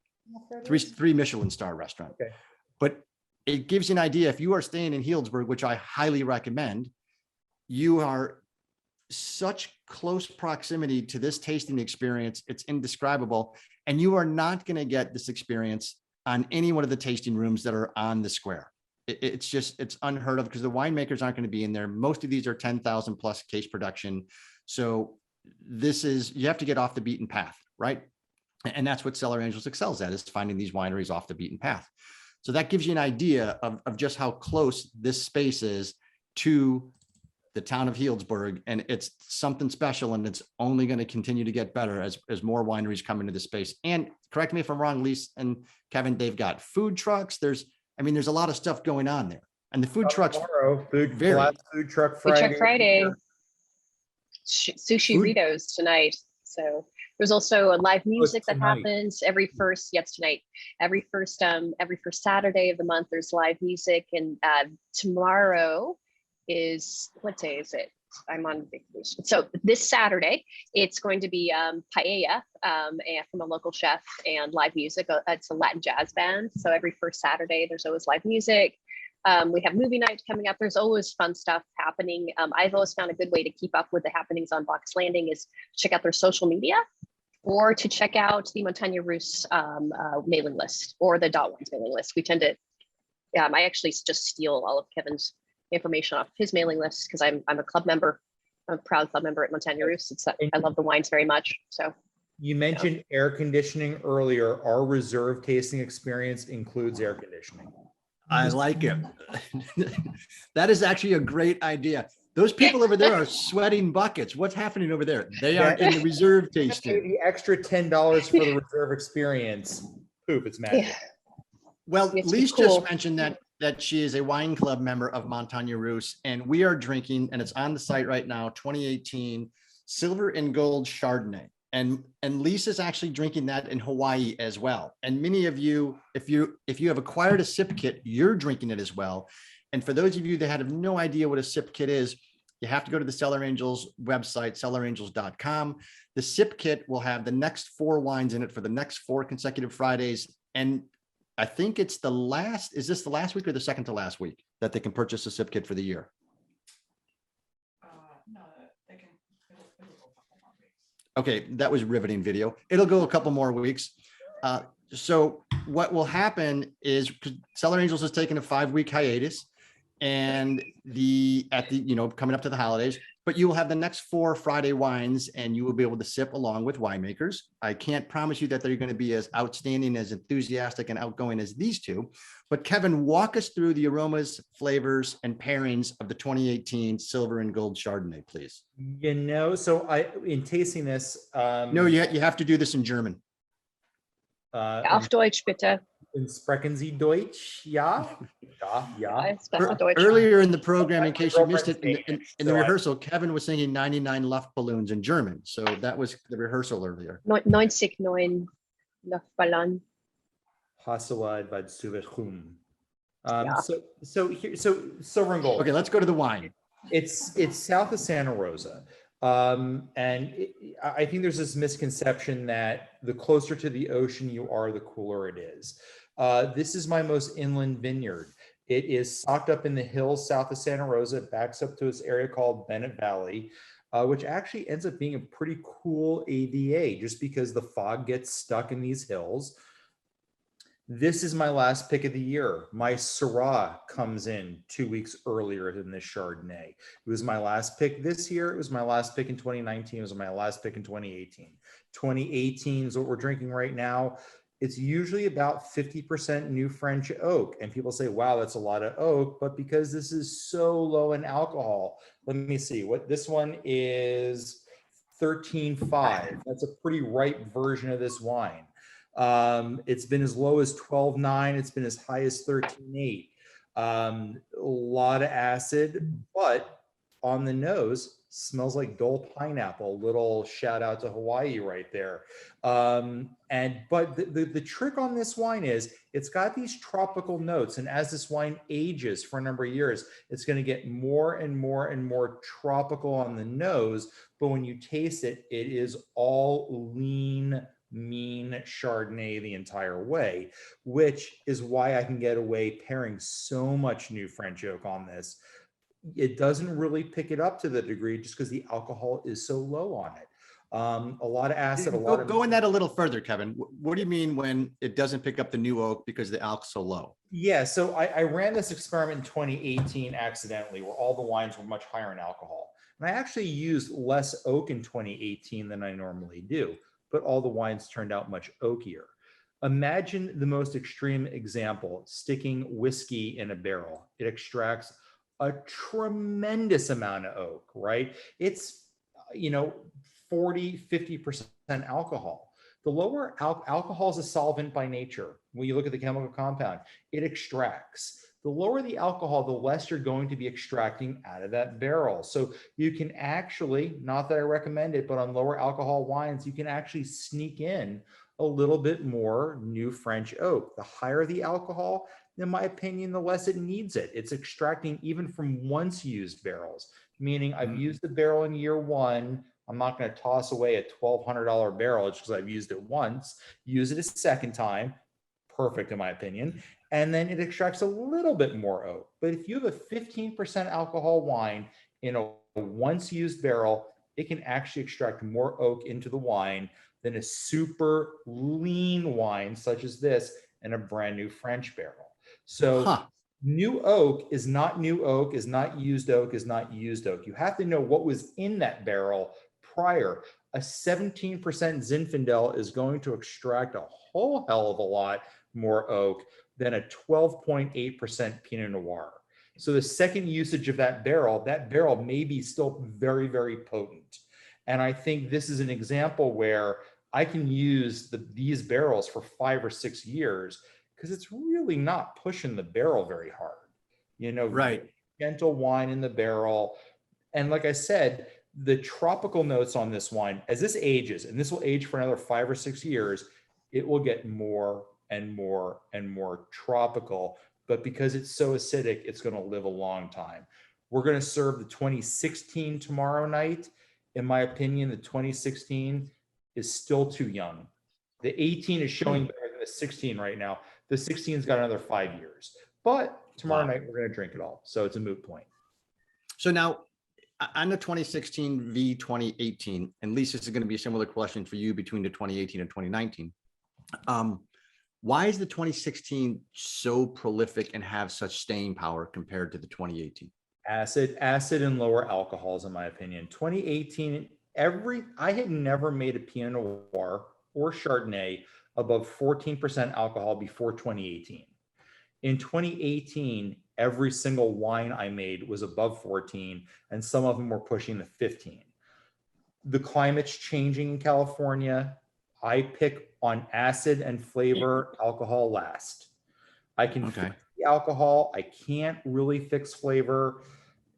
three Michelin star restaurant. Okay. But it gives you an idea. If you are staying in Healdsburg, which I highly recommend, you are such close proximity to this tasting experience. It's indescribable. And you are not going to get this experience on any one of the tasting rooms that are on the square. It's unheard of because the winemakers aren't going to be in there. Most of these are 10,000 plus case production. So you have to get off the beaten path, right? And that's what Cellar Angels excels at, is finding these wineries off the beaten path. So that gives you an idea of just how close this space is to the town of Healdsburg. And it's something special, and it's only going to continue to get better as more wineries come into the space. And correct me if I'm wrong, Lise and Kevin, they've got food trucks. There's a lot of stuff going on there. And the food trucks. Tomorrow, food truck Food Friday. truck Friday. Sushi burritos tonight. So there's also a live music that happens every first Saturday of the month. There's live music, and tomorrow is, what day is it? I'm on vacation. So this Saturday, it's going to be paella and from a local chef and live music. It's a Latin jazz band. So every first Saturday, there's always live music. We have movie night coming up. There's always fun stuff happening. I've always found a good way to keep up with the happenings on Bacchus Landing is check out their social media, or to check out the Montagne Russe mailing list, or the Dot Ones mailing list. We tend to, I actually just steal all of Kevin's information off his mailing list because I'm a club member. I'm a proud club member at Montagne Russe. I love the wines very much. So you mentioned air conditioning earlier. Our reserve tasting experience includes air conditioning. I like it. That is actually a great idea. Those people over there are sweating buckets. What's happening over there? They are in the reserve tasting. The extra $10 for the reserve experience. Poop, it's magic. Yeah. Well, It's Lise cool. just mentioned that she is a wine club member of Montagne Russe, and we are drinking, and it's on the site right now, 2018 Silver and Gold Chardonnay. And Lisa's actually drinking that in Hawaii as well. And many of you, if you have acquired a sip kit, you're drinking it as well. And for those of you that have no idea what a sip kit is, you have to go to the Cellar Angels website, cellarangels.com. The sip kit will have the next 4 wines in it for the next 4 consecutive Fridays. And I think it's the last, is this the last week or the second to last week that they can purchase a sip kit for the year? No, they can, it'll go a couple more weeks. Okay, that was riveting video. It'll go a couple more weeks. So what will happen is Cellar Angels has taken a 5-week hiatus, and coming up to the holidays, but you will have the next 4 Friday wines, and you will be able to sip along with winemakers. I can't promise you that they're going to be as outstanding, as enthusiastic and outgoing as these two, but Kevin, walk us through the aromas, flavors, and pairings of the 2018 Silver and Gold Chardonnay, please. So in tasting this, No, you have to do this in German. Auf Deutsch, bitte. Sprechen Sie Deutsch? Ja. Ja. It's besser Deutsch. Earlier in the program, in case you missed it, in the rehearsal, Kevin was singing 99 Luftballons in German. So that was the rehearsal earlier. 99 Luftballon. Hasselad vad Suverchum. Yeah. So Silver and Gold. Okay, let's go to the wine. It's south of Santa Rosa. I think there's this misconception that the closer to the ocean you are, the cooler it is. This is my most inland vineyard. It is socked up in the hills south of Santa Rosa. It backs up to this area called Bennett Valley, which actually ends up being a pretty cool AVA just because the fog gets stuck in these hills. This is my last pick of the year. My Syrah comes in 2 weeks earlier than this Chardonnay. It was my last pick this year. It was my last pick in 2019. It was my last pick in 2018. 2018 is what we're drinking right now. It's usually about 50% new French oak. And people say, wow, that's a lot of oak. But because this is so low in alcohol, let me see what this one is. 13.5. That's a pretty ripe version of this wine. It's been as low as 12.9. It's been as high as 13.8. A lot of acid, but on the nose, smells like Dole pineapple. Little shout out to Hawaii right there. But the trick on this wine is it's got these tropical notes. And as this wine ages for a number of years, it's going to get more and more and more tropical on the nose. But when you taste it, it is all lean, mean Chardonnay the entire way, which is why I can get away pairing so much new French oak on this. It doesn't really pick it up to the degree just because the alcohol is so low on it. A lot of acid, Go in that a little further, Kevin. What do you mean when it doesn't pick up the new oak because the alcohol's so low? Yeah, so I ran this experiment in 2018 accidentally, where all the wines were much higher in alcohol. And I actually used less oak in 2018 than I normally do, but all the wines turned out much oakier. Imagine the most extreme example, sticking whiskey in a barrel. It extracts a tremendous amount of oak, right? It's, 40, 50% alcohol. The lower alcohol is a solvent by nature. When you look at the chemical compound, it extracts. The lower the alcohol, the less you're going to be extracting out of that barrel. So you can actually, not that I recommend it, but on lower alcohol wines, you can actually sneak in a little bit more new French oak. The higher the alcohol, in my opinion, the less it needs it. It's extracting even from once used barrels, meaning I've used the barrel in year one. I'm not going to toss away a $1,200 barrel just because I've used it once. Use it a second time. Perfect, in my opinion. And then it extracts a little bit more oak. But if you have a 15% alcohol wine in a once used barrel, it can actually extract more oak into the wine than a super lean wine such as this in a brand new French barrel. So new oak is not new oak, is not used oak, is not used oak. You have to know what was in that barrel prior. A 17% Zinfandel is going to extract a whole hell of a lot more oak than a 12.8% Pinot Noir. So the second usage of that barrel may be still very, very potent. And I think this is an example where I can use these barrels for 5 or 6 years because it's really not pushing the barrel very hard. Right. Gentle wine in the barrel. And like I said, the tropical notes on this wine, as this ages, and this will age for another 5 or 6 years, it will get more and more and more tropical. But because it's so acidic, it's going to live a long time. We're going to serve the 2016 tomorrow night. In my opinion, the 2016 is still too young. The 18 is showing better than the 16 right now. The 16's got another 5 years. But tomorrow night, we're going to drink it all. So it's a moot point. So now, on the 2016 v 2018, and Lise, this is going to be a similar question for you between the 2018 and 2019. Why is the 2016 so prolific and have such staying power compared to the 2018? Acid and lower alcohols, in my opinion. 2018, I had never made a Pinot Noir or Chardonnay above 14% alcohol before 2018. In 2018, every single wine I made was above 14, and some of them were pushing the 15. The climate's changing in California. I pick on acid and flavor, alcohol last. I can fix the alcohol. I can't really fix flavor.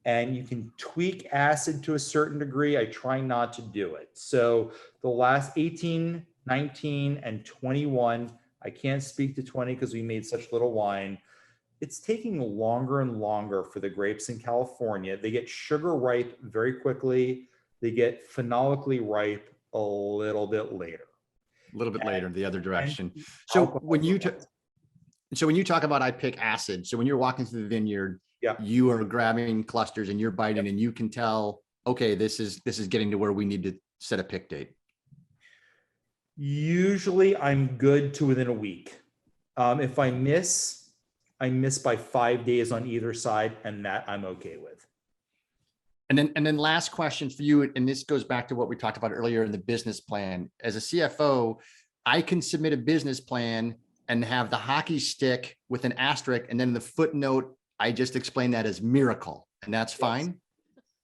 And you can tweak acid to a certain degree. I try not to do it. So the last 18, 19, and 21, I can't speak to 20 because we made such little wine. It's taking longer and longer for the grapes in California. They get sugar ripe very quickly. They get phenolically ripe a little bit later. A little bit later, the other direction. So when you talk about I pick acid, so when you're walking through the vineyard, you are grabbing clusters and you're biting, and you can tell, okay, this is getting to where we need to set a pick date. Usually I'm good to within a week. If I miss by 5 days on either side, and that I'm okay with. And then last question for you, and this goes back to what we talked about earlier in the business plan. As a CFO, I can submit a business plan and have the hockey stick with an asterisk, and then the footnote, I just explained that as miracle, and that's fine.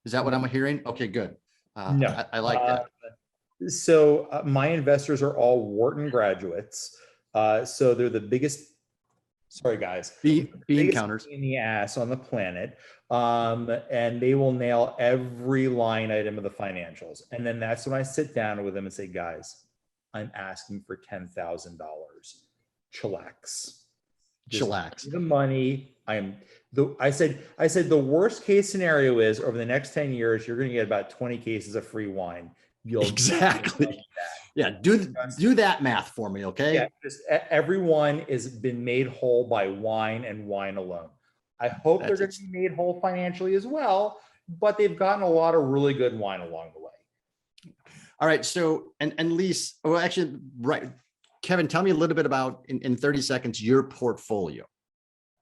Is that what I'm hearing? Okay, good. No, I like that. So my investors are all Wharton graduates. So they're the biggest, sorry guys, bean counters in the ass on the planet. And they will nail every line item of the financials. And then that's when I sit down with them and say, guys, I'm asking for $10,000. Chillax. Chillax. The money. I said the worst case scenario is over the next 10 years, you're going to get about 20 cases of free wine. Exactly. Yeah. Do that math for me. Okay. Yeah. Just everyone has been made whole by wine and wine alone. I hope they're going to be made whole financially as well, but they've gotten a lot of really good wine along the way. All right. So, and Lise, well, actually, right. Kevin, tell me a little bit about, in 30 seconds, your portfolio.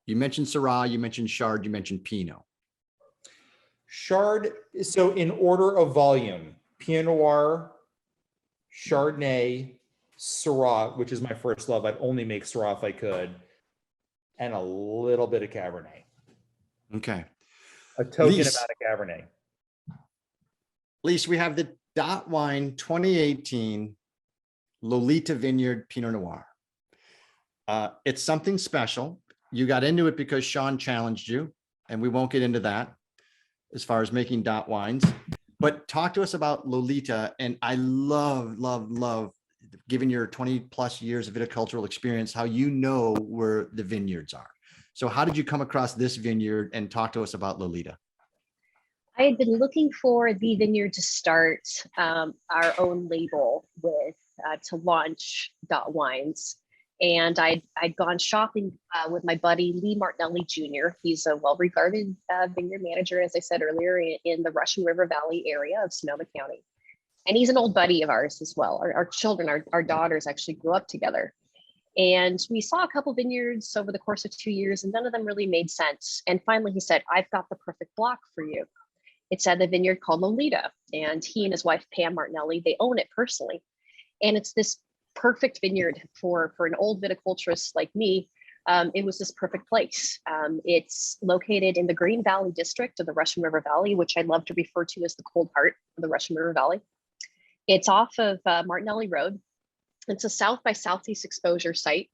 You mentioned Syrah, you mentioned Chard, you mentioned Pinot. Chard, so in order of volume, Pinot Noir, Chardonnay, Syrah, which is my first love. I'd only make Syrah if I could, and a little bit of Cabernet. Okay. A token amount of Cabernet. Lise, we have the Dot Wine 2018 Lolita Vineyard Pinot Noir. It's something special. You got into it because Sean challenged you, and we won't get into that as far as making Dot wines. But talk to us about Lolita. And I love, given your 20 plus years of viticultural experience, how you know where the vineyards are. So how did you come across this vineyard, and talk to us about Lolita? I had been looking for the vineyard to start our own label with, to launch Dot Wines. And I'd gone shopping with my buddy, Lee Martinelli Jr. He's a well-regarded vineyard manager, as I said earlier, in the Russian River Valley area of Sonoma County. And he's an old buddy of ours as well. Our children, our daughters actually grew up together. And we saw a couple vineyards over the course of 2 years, and none of them really made sense. And finally he said, I've got the perfect block for you. It's at the vineyard called Lolita. And he and his wife, Pam Martinelli, they own it personally. And it's this perfect vineyard for an old viticulturist like me. It was this perfect place. It's located in the Green Valley district of the Russian River Valley, which I love to refer to as the cold heart of the Russian River Valley. It's off of Martinelli Road. It's a south by southeast exposure site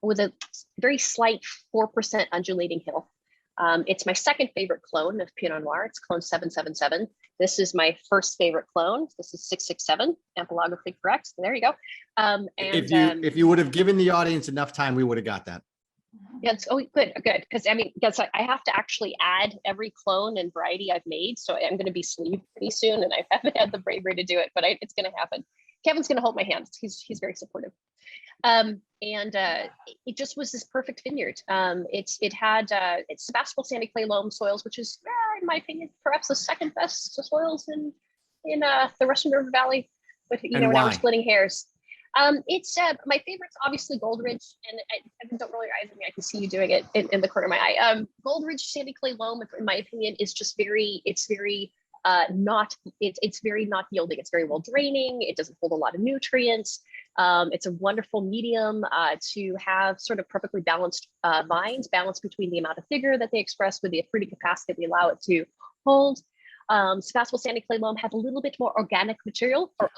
with a very slight 4% undulating hill. It's my second favorite clone of Pinot Noir. It's clone 777. This is my first favorite clone. This is 667, ampelography correct. So there you go. If you would have given the audience enough time, we would have got that. Yeah, good. Because I have to actually add every clone and variety I've made. So I'm going to be sleeved pretty soon, and I haven't had the bravery to do it, but it's going to happen. Kevin's going to hold my hand. He's very supportive. It just was this perfect vineyard. It's Sebastopol sandy clay loam soils, which is, in my opinion, perhaps the second best soils in the Russian River Valley. But now we're splitting hairs. It's my favorite's obviously Gold Ridge, and I don't roll your eyes at me. I can see you doing it in the corner of my eye. Gold Ridge sandy clay loam, in my opinion, is just very not yielding. It's very well draining. It doesn't hold a lot of nutrients. It's a wonderful medium to have sort of perfectly balanced vines, balance between the amount of vigor that they express with the fruiting capacity we allow it to hold. Sebastopol sandy clay loam has a little bit more organic material or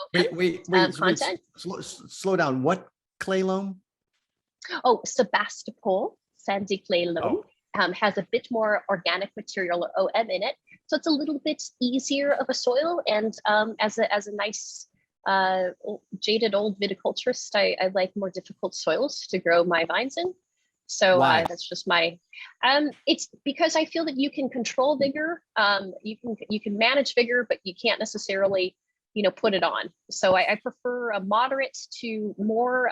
content. Slow down. What clay loam? Oh, Sebastopol sandy clay loam has a bit more organic material or OM in it. So it's a little bit easier of a soil. And as a nice jaded old viticulturist, I like more difficult soils to grow my vines in. So that's just my, it's because I feel that you can control vigor. You can manage vigor, but you can't necessarily, put it on. So I prefer a moderate to more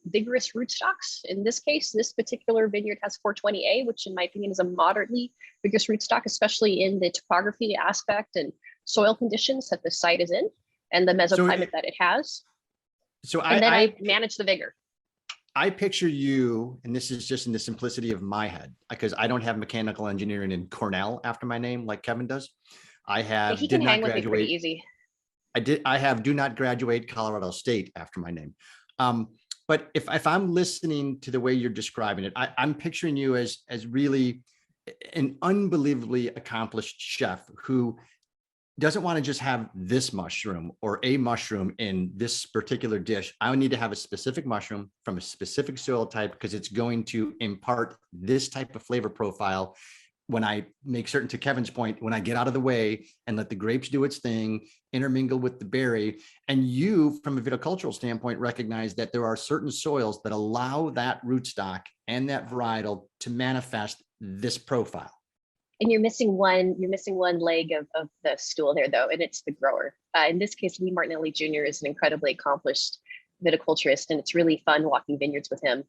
vigorous rootstocks. In this case, this particular vineyard has 420A, which in my opinion is a moderately vigorous rootstock, especially in the topography aspect and soil conditions that the site is in and the mesoclimate that it has. So I manage the vigor. I picture you, and this is just in the simplicity of my head, because I don't have mechanical engineering in Cornell after my name like Kevin does. I have did not graduate. Pretty easy. I have do not graduate Colorado State after my name. But if I'm listening to the way you're describing it, I'm picturing you as really an unbelievably accomplished chef who doesn't want to just have this mushroom or a mushroom in this particular dish. I would need to have a specific mushroom from a specific soil type because it's going to impart this type of flavor profile. When I make certain, to Kevin's point, when I get out of the way and let the grapes do its thing, intermingle with the berry, and you, from a viticultural standpoint, recognize that there are certain soils that allow that rootstock and that varietal to manifest this profile. And you're missing one leg of the stool there, though, and it's the grower. In this case, Lee Martinelli Jr. is an incredibly accomplished viticulturist, and it's really fun walking vineyards with him.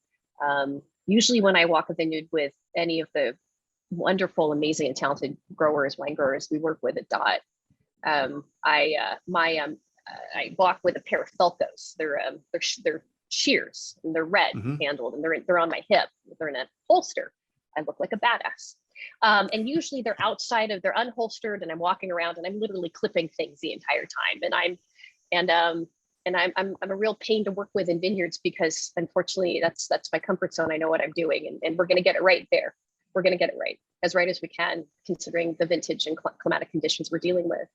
Usually when I walk a vineyard with any of the wonderful, amazing, and talented wine growers we work with at DOT, I walk with a pair of Felcos. They're shears, and they're red handled, and they're on my hip. They're in a holster. I look like a badass. And usually they're unholstered, and I'm walking around and I'm literally clipping things the entire time. And I'm a real pain to work with in vineyards because unfortunately that's my comfort zone. I know what I'm doing, and we're going to get it right there. We're going to get it as right as we can, considering the vintage and climatic conditions we're dealing with.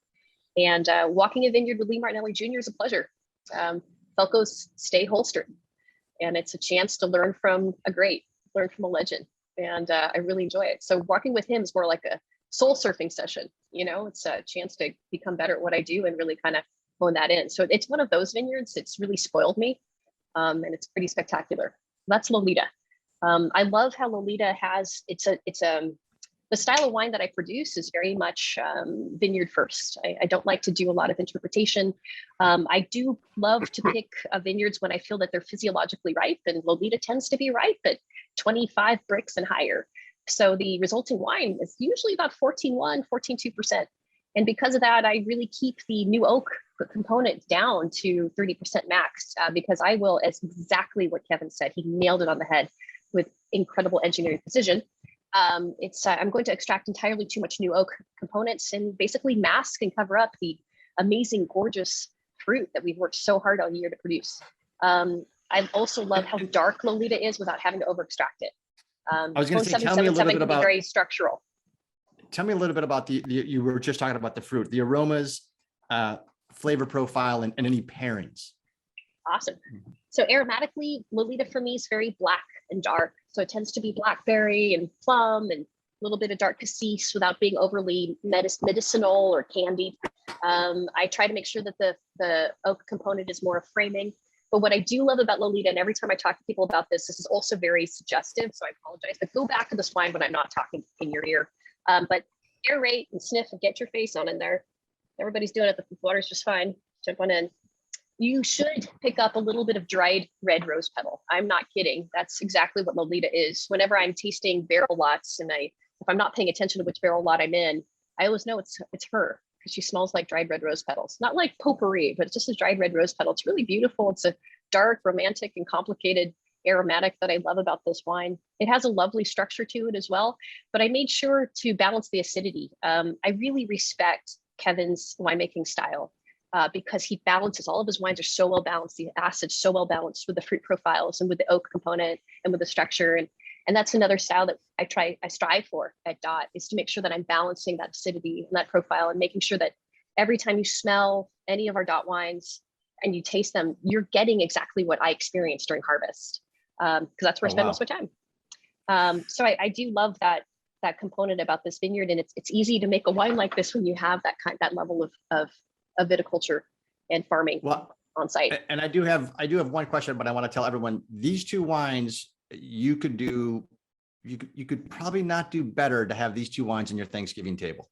And walking a vineyard with Lee Martinelli Jr. is a pleasure. Felcos stay holstered, and it's a chance to learn from a great, learn from a legend. And I really enjoy it. So walking with him is more like a soul surfing session. It's a chance to become better at what I do and really kind of hone that in. So it's one of those vineyards. It's really spoiled me, and it's pretty spectacular. That's Lolita. I love how Lolita has. The style of wine that I produce is very much vineyard first. I don't like to do a lot of interpretation. I do love to pick vineyards when I feel that they're physiologically ripe, and Lolita tends to be ripe at 25 bricks and higher. So the resulting wine is usually about 14.1, 14.2%. And because of that, I really keep the new oak component down to 30% max because I will, as exactly what Kevin said, he nailed it on the head with incredible engineering precision. I'm going to extract entirely too much new oak components and basically mask and cover up the amazing, gorgeous fruit that we've worked so hard all year to produce. I also love how dark Lolita is without having to over extract it. I was going to say, tell me a little bit about very structural. Tell me a little bit about you were just talking about the fruit, the aromas, flavor profile, and any pairings. Awesome. So aromatically, Lolita for me is very black and dark. So it tends to be blackberry and plum and little bit of dark cassis without being overly medicinal or candied. I try to make sure that the oak component is more of framing. But what I do love about Lolita, and every time I talk to people about this, this is also very suggestive, so I apologize, but go back to this wine when I'm not talking in your ear. But aerate and sniff and get your face on in there. Everybody's doing it, the water's just fine. Jump on in. You should pick up a little bit of dried red rose petal. I'm not kidding. That's exactly what Lolita is. Whenever I'm tasting barrel lots, and if I'm not paying attention to which barrel lot I'm in, I always know it's her, because she smells like dried red rose petals. Not like potpourri, but it's just a dried red rose petal. It's really beautiful. It's a dark, romantic, and complicated aromatic that I love about this wine. It has a lovely structure to it as well, but I made sure to balance the acidity. I really respect Kevin's winemaking style because he balances, all of his wines are so well balanced, the acid's so well balanced with the fruit profiles and with the oak component and with the structure. And that's another style that I strive for at Dot, is to make sure that I'm balancing that acidity and that profile, and making sure that every time you smell any of our Dot wines and you taste them, you're getting exactly what I experienced during harvest. Because that's where I spend most of my time. So I do love that component about this vineyard, and it's easy to make a wine like this when you have that level of viticulture and farming on site. And I do have one question, but I want to tell everyone these two wines you could probably not do better to have these two wines in your Thanksgiving table,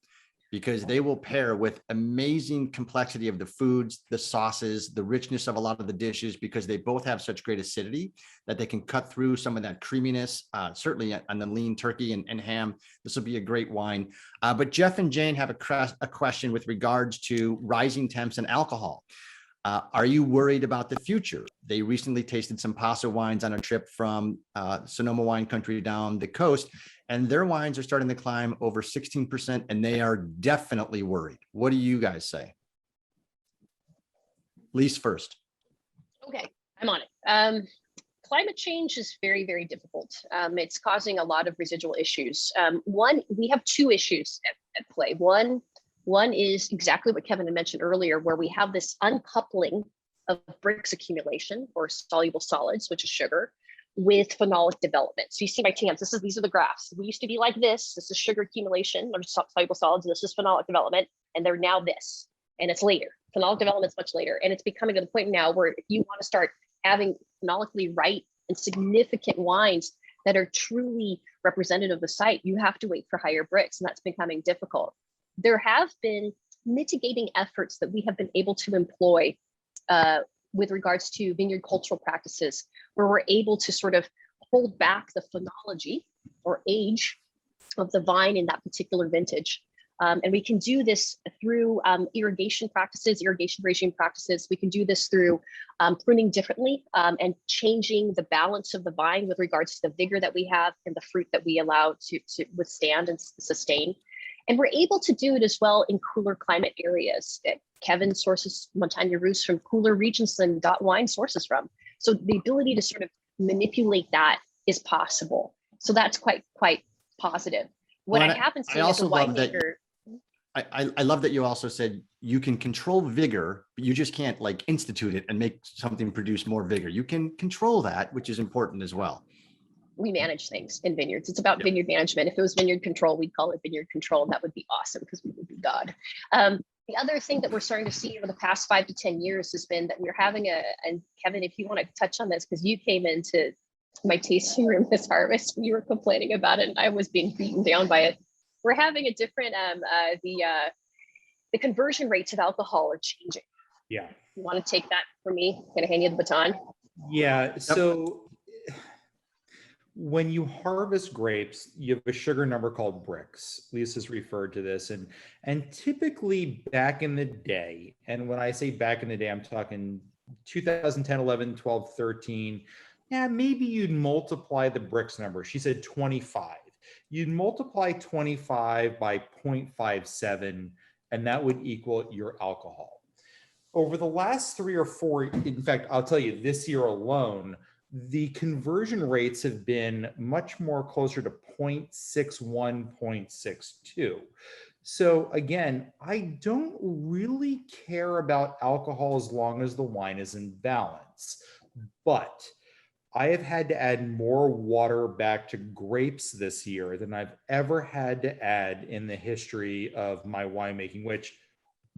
because they will pair with amazing complexity of the foods, the sauces, the richness of a lot of the dishes, because they both have such great acidity that they can cut through some of that creaminess, certainly on the lean turkey and ham. This will be a great wine. But Jeff and Jane have a question with regards to rising temps and alcohol. Are you worried about the future? They recently tasted some Paso wines on a trip from Sonoma wine country down the coast, and their wines are starting to climb over 16%, and they are definitely worried. What do you guys say? Lise first. Okay, I'm on it. Climate change is very, very difficult. It's causing a lot of residual issues. We have two issues at play. One is exactly what Kevin had mentioned earlier, where we have this uncoupling of Brix accumulation, or soluble solids, which is sugar, with phenolic development. So you see my TMs, these are the graphs. We used to be like this is sugar accumulation, or soluble solids, and this is phenolic development, and they're now this, and it's later. Phenolic development's much later, and it's becoming to the point now where if you want to start having phenolically right and significant wines that are truly representative of the site, you have to wait for higher Brix, and that's becoming difficult. There have been mitigating efforts that we have been able to employ with regards to vineyard cultural practices, where we're able to sort of hold back the phenology or age of the vine in that particular vintage. And we can do this through irrigation regime practices. We can do this through pruning differently and changing the balance of the vine with regards to the vigor that we have and the fruit that we allow to withstand and sustain. And we're able to do it as well in cooler climate areas. Kevin sources Montagne Russe from cooler regions than Dot Wine sources from. So the ability to sort of manipulate that is possible. So that's quite positive. What I haven't seen as a winemaker. I love that you also said you can control vigor, but you just can't like institute it and make something produce more vigor. You can control that, which is important as well. We manage things in vineyards. It's about vineyard management. If it was vineyard control, we'd call it vineyard control. And that would be awesome, because we would be God. The other thing that we're starting to see over the past 5 to 10 years has been that we're having and Kevin, if you want to touch on this, because you came into my tasting room this harvest and you were complaining about it and I was being beaten down by it. We're having a different, the conversion rates of alcohol are changing. Yeah. You want to take that from me? Can I hand you the baton? Yeah. So when you harvest grapes, you have a sugar number called Brix. Lise has referred to this, and typically back in the day, and when I say back in the day, I'm talking 2010, 11, 12, 13. Yeah, maybe you'd multiply the Brix number. She said 25. You'd multiply 25 by 0.57, and that would equal your alcohol. Over the last 3 or 4, in fact, I'll tell you, this year alone, the conversion rates have been much more closer to 0.61, 0.62. So again, I don't really care about alcohol as long as the wine is in balance. But I have had to add more water back to grapes this year than I've ever had to add in the history of my winemaking, which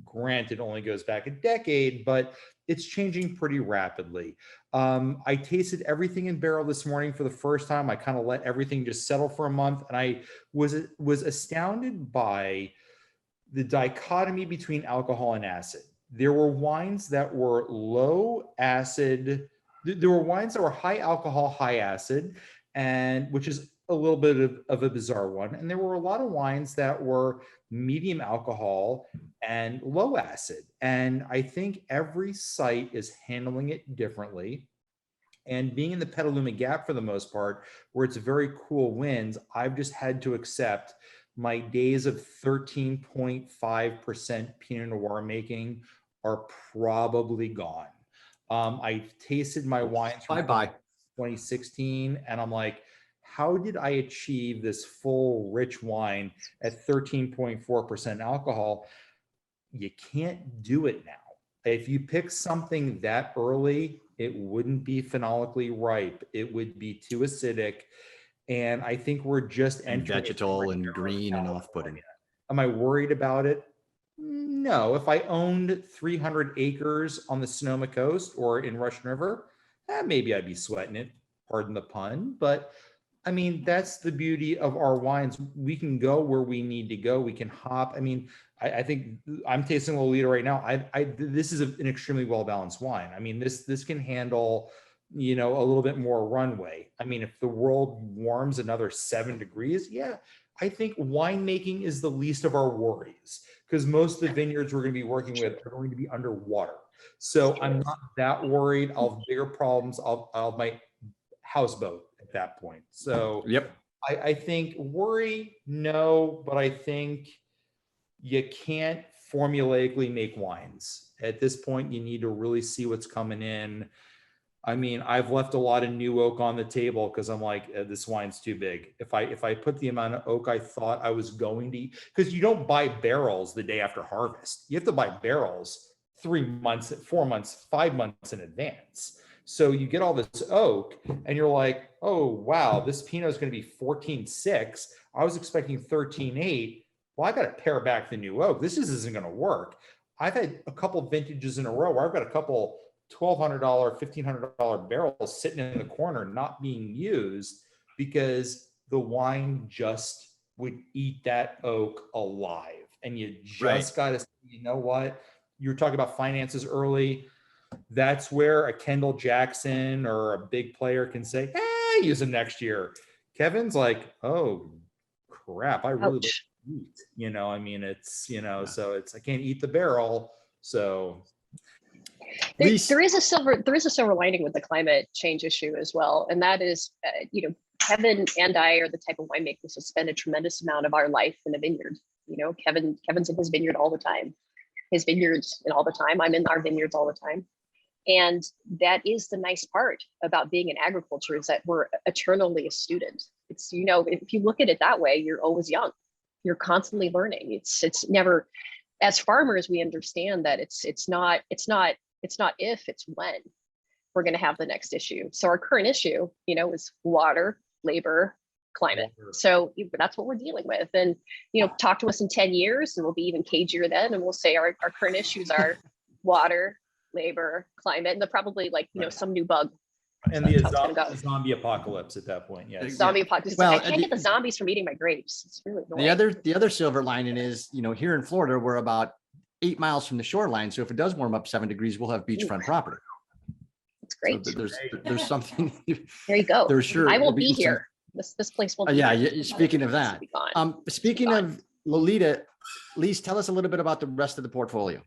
granted only goes back a decade, but it's changing pretty rapidly. I tasted everything in barrel this morning for the first time. I kind of let everything just settle for a month, and I was astounded by the dichotomy between alcohol and acid. There were wines that were low acid. There were wines that were high alcohol, high acid, and which is a little bit of a bizarre one. And there were a lot of wines that were medium alcohol and low acid. And I think every site is handling it differently. And being in the Petaluma Gap for the most part, where it's very cool winds, I've just had to accept my days of 13.5% Pinot Noir making are probably gone. I tasted my wines from Bye-bye. 2016, and I'm like, how did I achieve this full, rich wine at 13.4% alcohol? You can't do it now. If you pick something that early, it wouldn't be phenolically ripe. It would be too acidic. And I think we're just And entering vegetal and green and off-putting. Am I worried about it? No. If I owned 300 acres on the Sonoma coast or in Russian River, maybe I'd be sweating it, pardon the pun. But I mean, that's the beauty of our wines. We can go where we need to go. We can hop. I mean, I think I'm tasting Lolita right now. This is an extremely well-balanced wine. I mean, this can handle, a little bit more runway. I mean, if the world warms another 7 degrees, yeah, I think winemaking is the least of our worries, because most of the vineyards we're going to be working with are going to be underwater. So I'm not that worried. I'll have bigger problems. I'll have my houseboat at that point. So Yep. I think worry, no, but I think you can't formulaically make wines. At this point, you need to really see what's coming in. I mean, I've left a lot of new oak on the table because I'm like, this wine's too big. If I put the amount of oak I thought I was going to, because you don't buy barrels the day after harvest. You have to buy barrels 3 months, 4 months, 5 months in advance. So you get all this oak and you're like, oh, wow, this Pinot is going to be 14.6. I was expecting 13.8. Well, I got to pare back the new oak. This just isn't going to work. I've had a couple vintages in a row where I've got a couple $1,200, $1,500 barrels sitting in the corner not being used because the wine just would eat that oak alive. And you just got to say, you know what? You were talking about finances early. That's where a Kendall Jackson or a big player can say, hey, use them next year. Kevin's like, oh, crap. I really like to eat. I mean, it's, so it's, I can't eat the barrel. So there is a silver lining with the climate change issue as well, and that is, Kevin and I are the type of winemakers that spend a tremendous amount of our life in a vineyard. Kevin's in his vineyard all the time. His vineyards and all the time. I'm in our vineyards all the time, and that is the nice part about being in agriculture, is that we're eternally a student. It's if you look at it that way, you're always young. You're constantly learning. It's never. As farmers, we understand that it's not if, it's when we're going to have the next issue. So our current issue, is water, labor, climate. So that's what we're dealing with. And, talk to us in 10 years and we'll be even cagier then. And we'll say our current issues are water, labor, climate, and they're probably some new bug. And the zombie apocalypse at that point. Yes. Zombie apocalypse. Well, I can't get the zombies from eating my grapes. It's really annoying. The other silver lining is, here in Florida, we're about 8 miles from the shoreline. So if it does warm up 7 degrees, we'll have beachfront property. It's great. So there's something. There you go. There's sure. I won't be here. This place won't. Speaking of that, speaking of Lolita, Lise, tell us a little bit about the rest of the portfolio.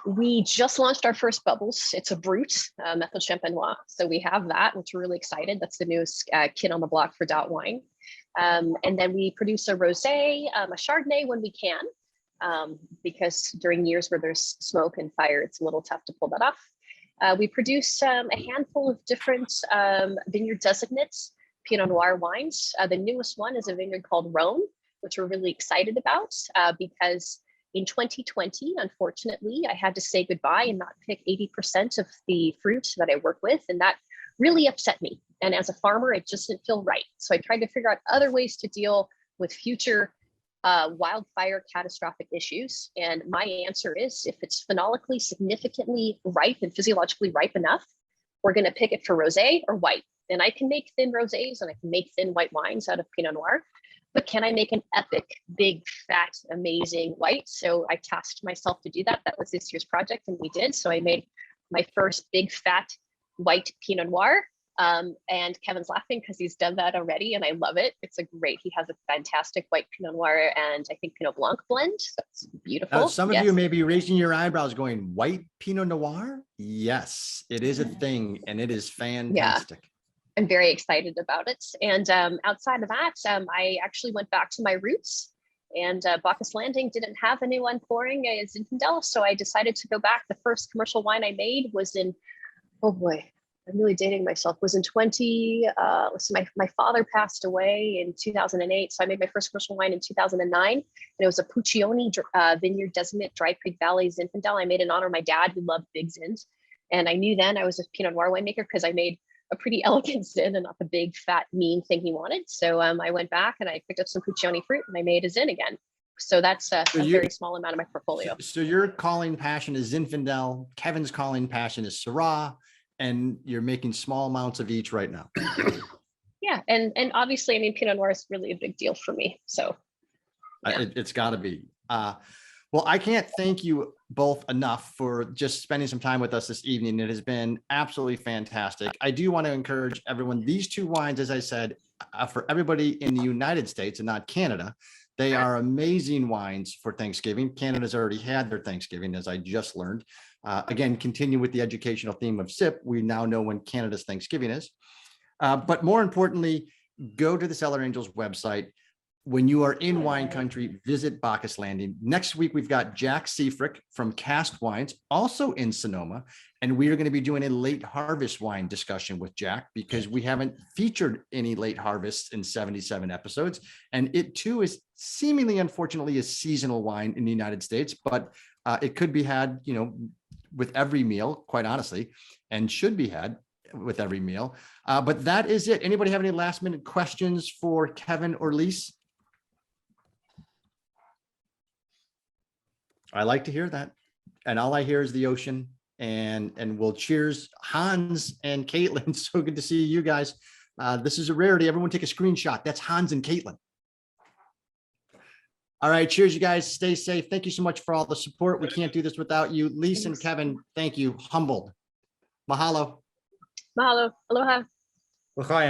We just launched our first bubbles. It's a Brut, Methyl Champenois. So we have that, which we're really excited. That's the newest kid on the block for Dot Wine. And then we produce a rosé, a Chardonnay when we can, because during years where there's smoke and fire, it's a little tough to pull that off. We produce a handful of different vineyard designates, Pinot Noir wines. The newest one is a vineyard called Rhone, which we're really excited about because in 2020, unfortunately, I had to say goodbye and not pick 80% of the fruit that I work with. And that really upset me. And as a farmer, it just didn't feel right. So I tried to figure out other ways to deal with future wildfire catastrophic issues. And my answer is, if it's phenolically significantly ripe and physiologically ripe enough, we're going to pick it for rosé or white. And I can make thin rosés and I can make thin white wines out of Pinot Noir. But can I make an epic, big, fat, amazing white? So I tasked myself to do that. That was this year's project, and we did. So I made my first big, fat, white Pinot Noir. And Kevin's laughing because he's done that already, and I love it. It's a great, he has a fantastic white Pinot Noir and I think Pinot Blanc blend. That's beautiful. Now, some of you may be raising your eyebrows going, white Pinot Noir? Yes, it is a thing, and it is fantastic. Yeah. I'm very excited about it. And outside of that, I actually went back to my roots, and Bacchus Landing didn't have anyone pouring a Zinfandel. So I decided to go back. The first commercial wine I made was in, oh boy, I'm really dating myself, was in my father passed away in 2008. So I made my first commercial wine in 2009. And it was a Puccioni Vineyard Designate Dry Creek Valley Zinfandel. I made in honor of my dad, who loved big Zins. And I knew then I was a Pinot Noir winemaker because I made a pretty elegant Zin and not the big, fat, mean thing he wanted. So I went back and I picked up some Puccioni fruit and I made a Zin again. So that's a very small amount of my portfolio. So your calling passion is Zinfandel, Kevin's calling passion is Syrah, and you're making small amounts of each right now. Yeah, and obviously, I mean, Pinot Noir is really a big deal for me. So yeah. It's got to be. Well, I can't thank you both enough for just spending some time with us this evening. It has been absolutely fantastic. I do want to encourage everyone, these two wines, as I said, for everybody in the United States and not Canada, they are amazing wines for Thanksgiving. Canada's already had their Thanksgiving, as I just learned. Again, continue with the educational theme of SIP. We now know when Canada's Thanksgiving is. But more importantly, go to the Cellar Angels website. When you are in wine country, visit Bacchus Landing. Next week, we've got Jack Seafrick from Cast Wines, also in Sonoma. And we are going to be doing a late harvest wine discussion with Jack because we haven't featured any late harvests in 77 episodes. And it too is seemingly, unfortunately, a seasonal wine in the United States, but it could be had, with every meal, quite honestly, and should be had with every meal. But that is it. Anybody have any last minute questions for Kevin or Lise? I like to hear that. And all I hear is the ocean, and we'll cheers Hans and Caitlin. So good to see you guys. This is a rarity. Everyone take a screenshot. That's Hans and Caitlin. All right. Cheers, you guys. Stay safe. Thank you so much for all the support. We can't do this without you. Lise and Kevin, thank you. Humbled. Mahalo. Mahalo. Aloha. L'chaim.